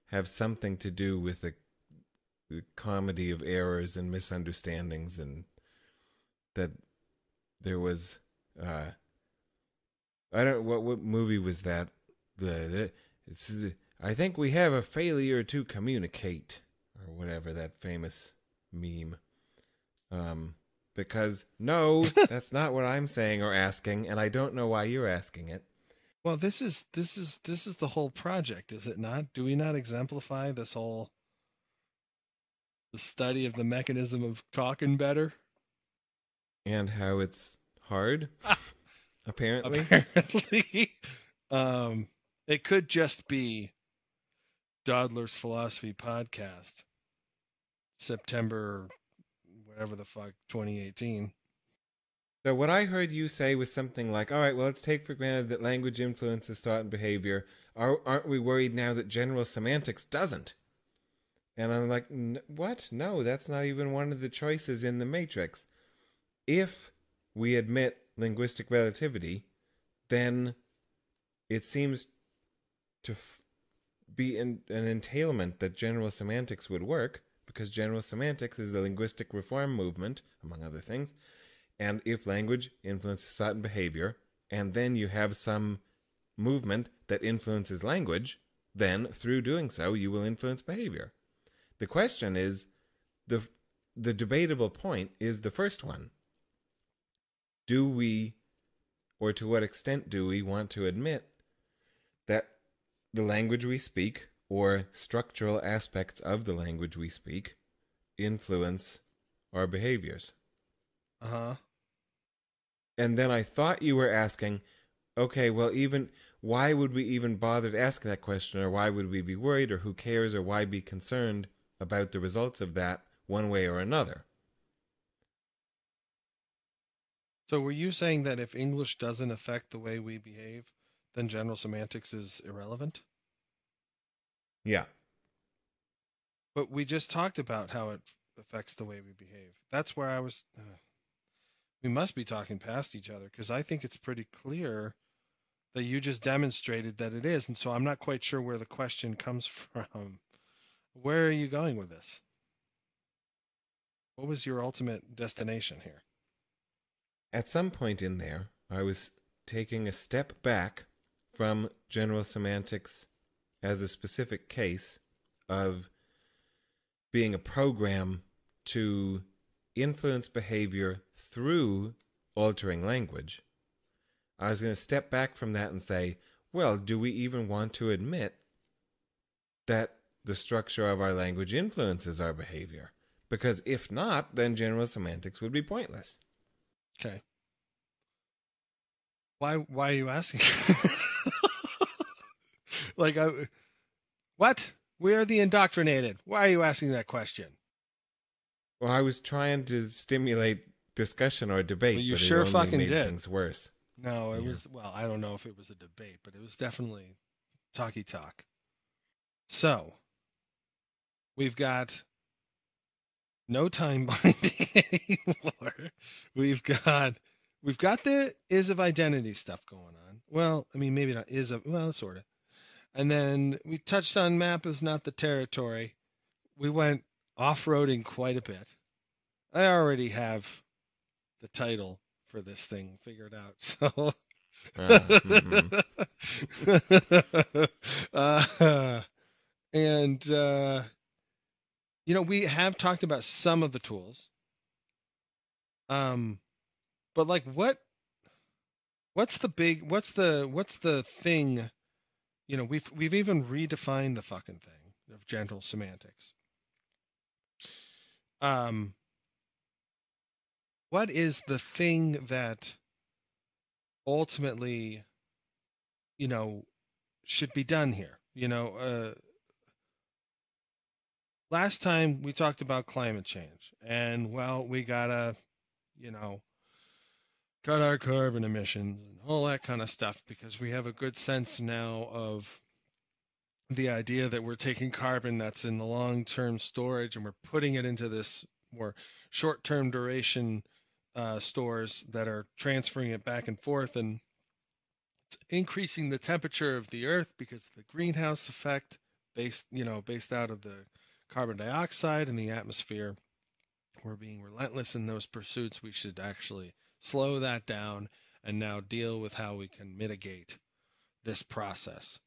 have something to do with the comedy of errors and misunderstandings, and that there was, I don't, what movie was that? I think we have a failure to communicate, or whatever, that famous meme. Because no, that's not what I'm saying or asking, and I don't know why you're asking it. Well, this is the whole project, is it not? Do we not exemplify this whole the study of the mechanism of talking better? And how it's hard, apparently. Apparently. It could just be Dawdler's Philosophy Podcast, September, whatever the fuck, 2018. So what I heard you say was something like, all right, well, let's take for granted that language influences thought and behavior. Aren't we worried now that general semantics doesn't? And I'm like, what? No, that's not even one of the choices in the matrix. If we admit linguistic relativity, then it seems to be an entailment that general semantics would work, because general semantics is a linguistic reform movement, among other things. And if language influences thought and behavior, and then you have some movement that influences language, then through doing so, you will influence behavior. The question is, the debatable point is the first one. Do we, or to what extent do we, want to admit that the language we speak, or structural aspects of the language we speak, influence our behaviors? Uh-huh. And then I thought you were asking, okay, well, even why would we even bother to ask that question, or why would we be worried, or who cares, or why be concerned about the results of that one way or another? So were you saying that if English doesn't affect the way we behave, then general semantics is irrelevant? Yeah. But we just talked about how it affects the way we behave. That's where I was... we must be talking past each other, because I think it's pretty clear that you just demonstrated that it is. And so I'm not quite sure where the question comes from. Where are you going with this? What was your ultimate destination here? At some point in there, I was taking a step back from general semantics as a specific case of being a program to influence behavior through altering language, I was going to step back from that and say, well, do we even want to admit that the structure of our language influences our behavior? Because if not, then general semantics would be pointless. Okay. Why are you asking? Like, what? We are the indoctrinated. Why are you asking that question? Well, I was trying to stimulate discussion or debate, Well, you but sure it only fucking made did. things worse. No, it Yeah. was, well, I don't know if it was a debate, but it was definitely talky talk. So, we've got no time binding anymore. We've got the is of identity stuff going on. Well, I mean, maybe not is of, well, sort of. And then we touched on map is not the territory. We went off-roading quite a bit. I already have the title for this thing figured out. So, and you know, we have talked about some of the tools. But like, what's the thing? You know, we've even redefined the fucking thing of general semantics. What is the thing that ultimately, you know, should be done here? You know, last time we talked about climate change, and well, we gotta, you know, cut our carbon emissions and all that kind of stuff because we have a good sense now of the idea that we're taking carbon that's in the long-term storage and we're putting it into this more short-term duration stores that are transferring it back and forth, and it's increasing the temperature of the earth because of the greenhouse effect based out of the carbon dioxide in the atmosphere. We're being relentless in those pursuits. We should actually slow that down and now deal with how we can mitigate this process.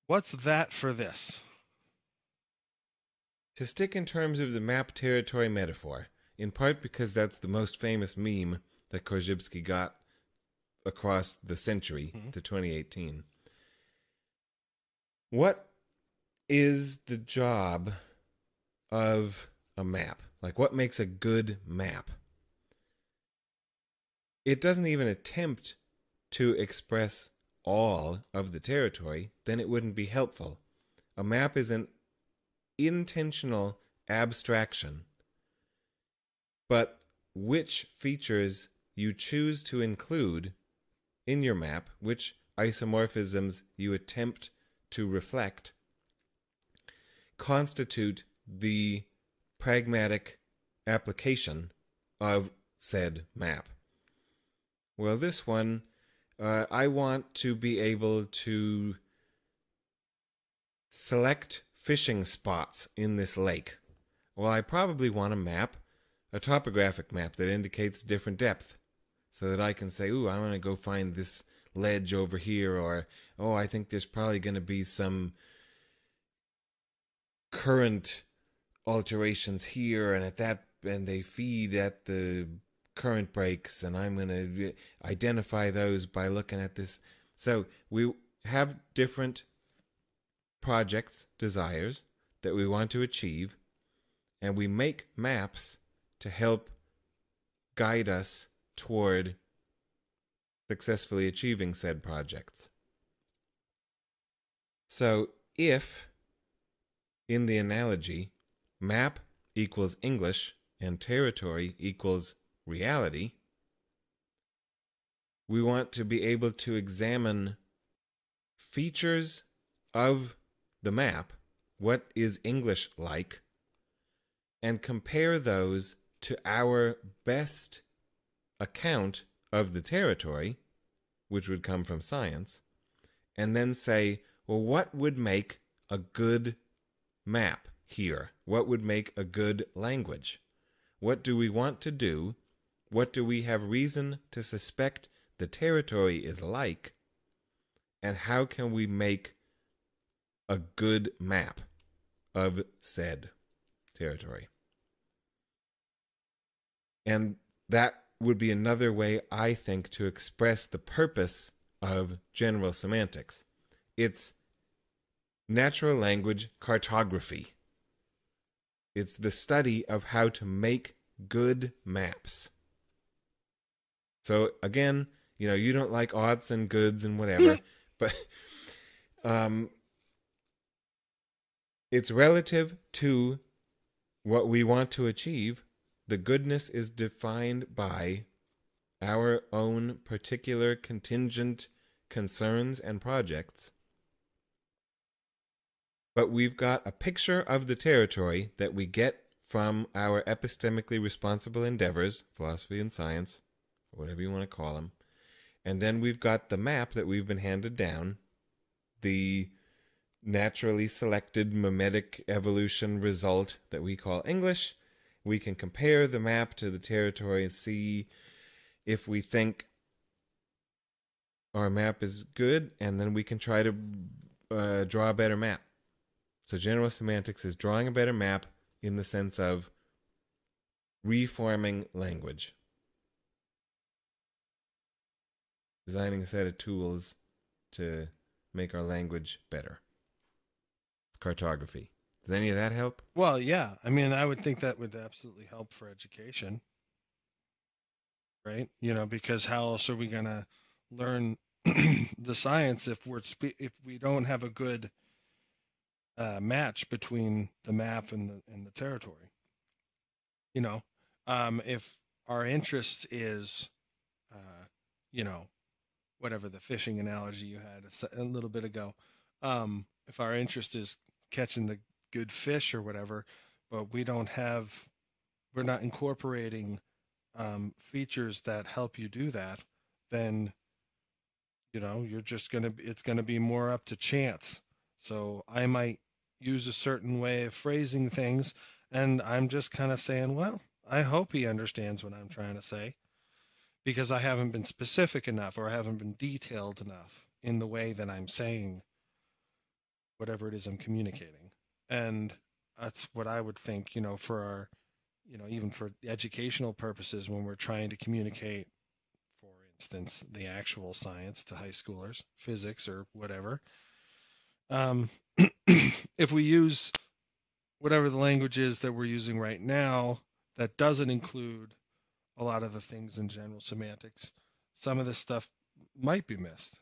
What's that for this? To stick in terms of the map territory metaphor, in part because that's the most famous meme that Korzybski got across the century to 2018. What is the job of a map? Like, what makes a good map? It doesn't even attempt to express all of the territory, then it wouldn't be helpful. A map is an intentional abstraction, but which features you choose to include in your map, which isomorphisms you attempt to reflect, constitute the pragmatic application of said map. Well, this one, I want to be able to select fishing spots in this lake. Well, I probably want a topographic map that indicates different depth, so that I can say, ooh, I want to go find this ledge over here, or, oh, I think there's probably going to be some current alterations here, and they feed at the current breaks, and I'm going to identify those by looking at this. So we have different projects, desires that we want to achieve, and we make maps to help guide us toward successfully achieving said projects. So if, in the analogy, map equals English and territory equals reality, we want to be able to examine features of the map, what is English like, and compare those to our best account of the territory, which would come from science, and then say, well, what would make a good map here? What would make a good language? What do we want to do? What do we have reason to suspect the territory is like? And how can we make a good map of said territory. And that would be another way, I think, to express the purpose of general semantics. It's natural language cartography. It's the study of how to make good maps. So again, you don't like odds and goods and whatever, but it's relative to what we want to achieve. The goodness is defined by our own particular contingent concerns and projects. But we've got a picture of the territory that we get from our epistemically responsible endeavors, philosophy and science, or whatever you want to call them. And then we've got the map that we've been handed down, the naturally selected mimetic evolution result that we call English. We can compare the map to the territory and see if we think our map is good, and then we can try to draw a better map. So general semantics is drawing a better map in the sense of reforming language. Designing a set of tools to make our language better. It's cartography. Does any of that help? Well, yeah. I mean, I would think that would absolutely help for education. Right? Because how else are we going to learn the science if we don't have a good match between the map and the territory? If our interest is, whatever the fishing analogy you had a little bit ago, if our interest is catching the good fish or whatever, but we're not incorporating features that help you do that, then it's going to be more up to chance. So I might use a certain way of phrasing things, and I'm just kind of saying, well, I hope he understands what I'm trying to say, because I haven't been specific enough, or I haven't been detailed enough in the way that I'm saying whatever it is I'm communicating. And that's what I would think, for our, even for educational purposes, when we're trying to communicate, for instance, the actual science to high schoolers, physics or whatever. If we use whatever the language is that we're using right now, that doesn't include a lot of the things in general semantics, some of this stuff might be missed,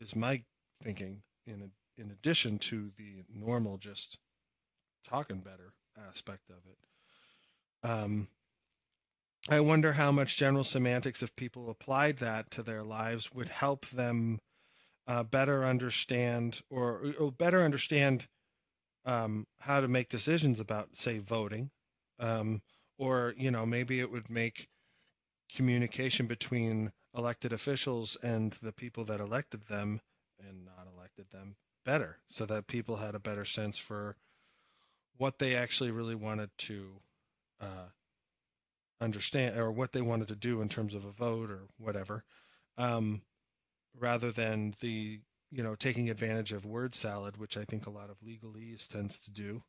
is my thinking, in addition to the normal just talking better aspect of it. I wonder how much general semantics, if people applied that to their lives, would help them better understand or better understand how to make decisions about, say, voting, or maybe it would make communication between elected officials and the people that elected them and not elected them better, so that people had a better sense for what they actually really wanted to understand, or what they wanted to do in terms of a vote or whatever, rather than the taking advantage of word salad, which I think a lot of legalese tends to do.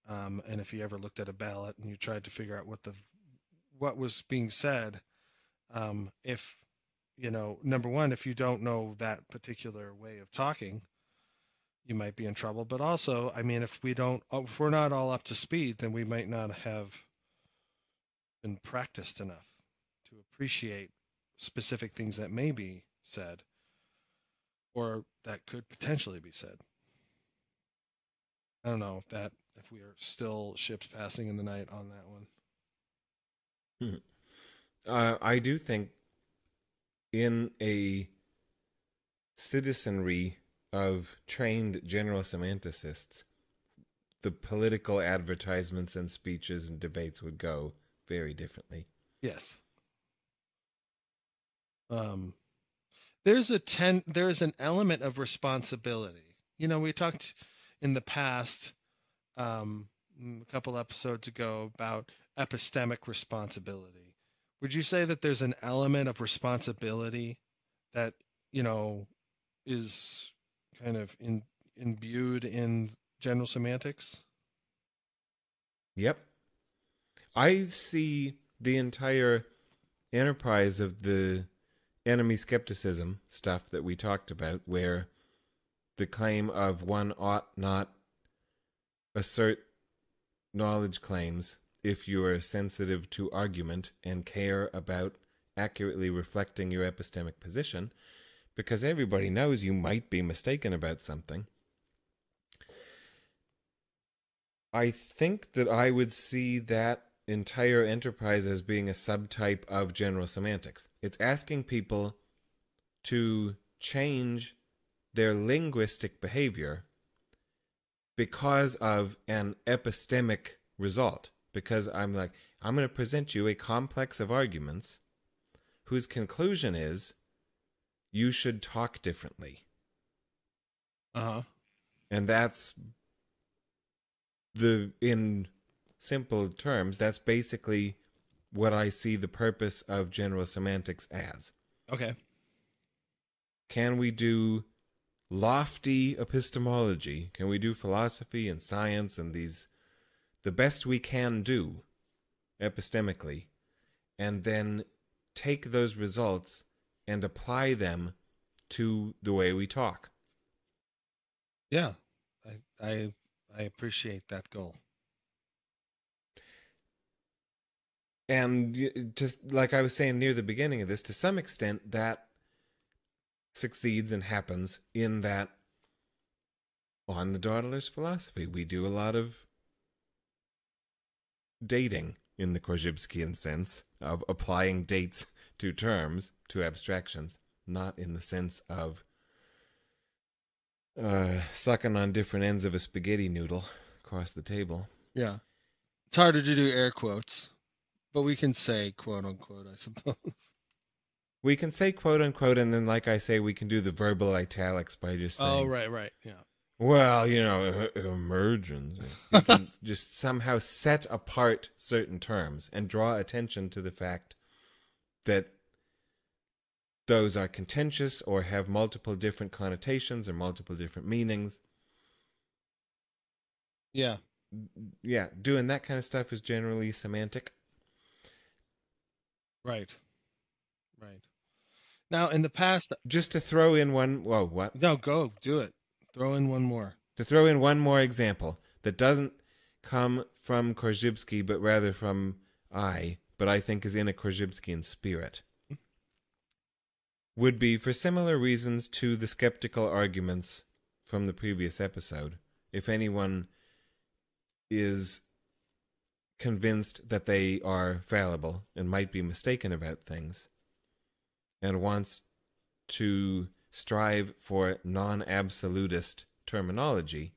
And if you ever looked at a ballot and you tried to figure out what was being said, if number one, if you don't know that particular way of talking, you might be in trouble. But also, I mean, if we're not all up to speed, then we might not have been practiced enough to appreciate specific things that may be said, or that could potentially be said. I don't know if we are still ships passing in the night on that one. I do think in a citizenry of trained general semanticists, the political advertisements and speeches and debates would go very differently. Yes. There's an element of responsibility. We talked in the past, a couple episodes ago, about epistemic responsibility. Would you say that there's an element of responsibility that, is kind of imbued in general semantics? Yep. I see the entire enterprise of the enemy skepticism stuff that we talked about, where the claim of one ought not assert knowledge claims if you are sensitive to argument and care about accurately reflecting your epistemic position, because everybody knows you might be mistaken about something. I think that I would see that entire enterprise as being a subtype of general semantics. It's asking people to change their linguistic behavior because of an epistemic result. Because I'm going to present you a complex of arguments whose conclusion is you should talk differently. Uh-huh. And that's in simple terms, that's basically what I see the purpose of general semantics as. Okay. Can we do lofty epistemology? Can we do philosophy and science and the best we can do epistemically, and then take those results and apply them to the way we talk? Yeah. I appreciate that goal. And just like I was saying near the beginning of this, to some extent that succeeds and happens in that on the Dawdlers philosophy, we do a lot of dating in the Korzybskian sense of applying dates to terms, to abstractions, not in the sense of sucking on different ends of a spaghetti noodle across the table. Yeah. It's harder to do air quotes, but we can say quote unquote, I suppose. We can say quote unquote, and then like I say, we can do the verbal italics by just saying, Oh, right. Yeah. well, emergence. You can just somehow set apart certain terms and draw attention to the fact that those are contentious or have multiple different connotations or multiple different meanings. Yeah. Yeah, doing that kind of stuff is generally semantic. Right. Now, in the past... Just to throw in one... Whoa, what? No, go. Do it. Throw in one more. To throw in one more example that doesn't come from Korzybski, but rather from but I think is in a Korzybskian spirit, would be, for similar reasons to the skeptical arguments from the previous episode, if anyone is convinced that they are fallible and might be mistaken about things and wants to strive for non-absolutist terminology,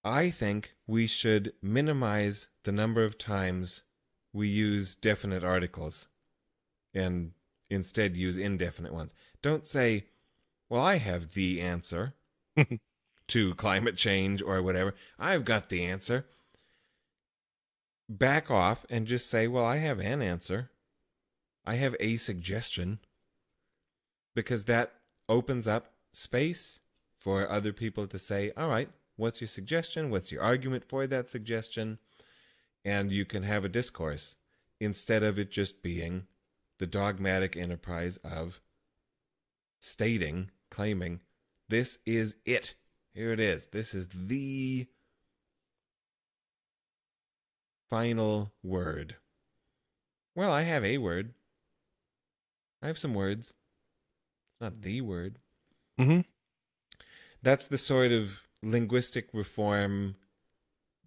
I think we should minimize the number of times we use definite articles and instead use indefinite ones. Don't say, well, I have the answer to climate change or whatever. I've got the answer. Back off and just say, well, I have an answer. I have a suggestion. Because that opens up space for other people to say, all right, what's your suggestion? What's your argument for that suggestion? And you can have a discourse instead of it just being the dogmatic enterprise of stating, claiming, this is it. Here it is. This is the final word. Well, I have a word. I have some words. It's not the word. Mm-hmm. That's the sort of linguistic reform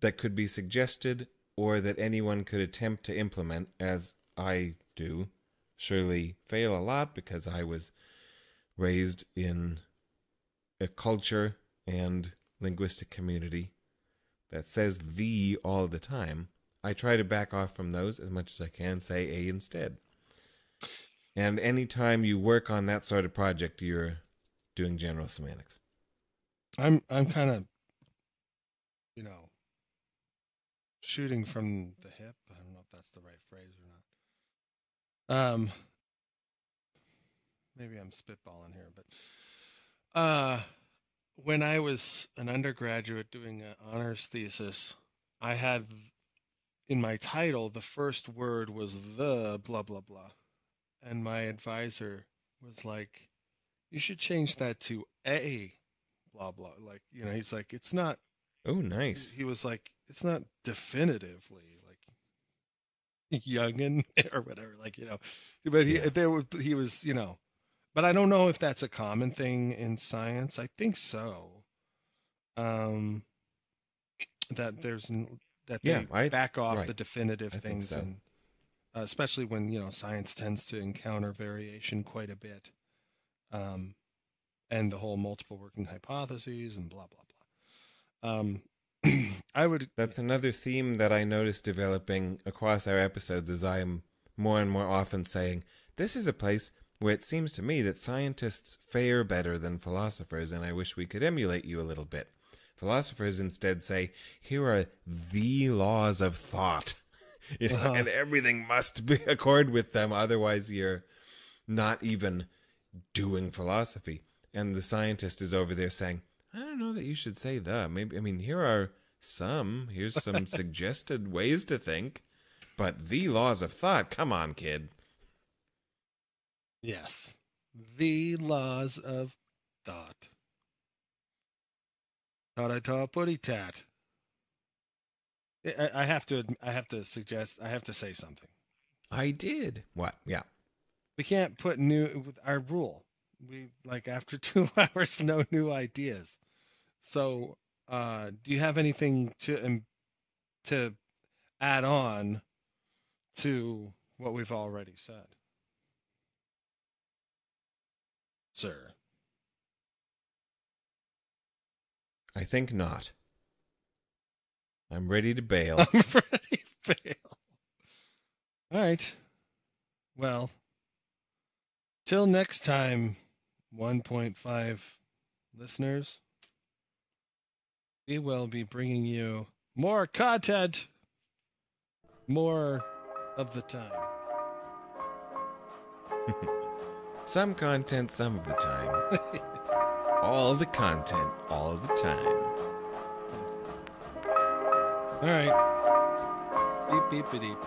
that could be suggested or that anyone could attempt to implement, as I do. Surely fail a lot because I was raised in a culture and linguistic community that says the all the time. I try to back off from those as much as I can, say a instead. And anytime you work on that sort of project, you're doing general semantics. I'm kind of, shooting from the hip. I don't know if that's the right phrase or not. Maybe I'm spitballing here, but when I was an undergraduate doing an honors thesis, I had in my title, the first word was the blah, blah, blah. And my advisor was like, you should change that to a blah, blah. Like, he's like, it's not, Oh, nice. he was like, it's not definitively like youngin or whatever, like, but he was, but I don't know if that's a common thing in science. I think so. That they back off right. the definitive I think things, so. and especially when science tends to encounter variation quite a bit, and the whole multiple working hypotheses and blah blah blah. That's another theme that I noticed developing across our episodes as I am more and more often saying, this is a place where it seems to me that scientists fare better than philosophers, and I wish we could emulate you a little bit. Philosophers instead say, here are the laws of thought, and everything must be accord with them, otherwise you're not even doing philosophy. And the scientist is over there saying, I don't know that you should say that. Here's some suggested ways to think, but the laws of thought, come on, kid. Yes. The laws of thought. Ta-ta-ta, putty-tat. I have to say something. I did. What? Yeah. We can't put with our rule. We after 2 hours, no new ideas. So, do you have anything to add on to what we've already said, sir? I think not. I'm ready to bail. I'm ready to bail. All right. Well, till next time, 1.5 listeners, we will be bringing you more content more of the time. Some content, some of the time. All the content, all of the time. All right. Beep, beep, beep.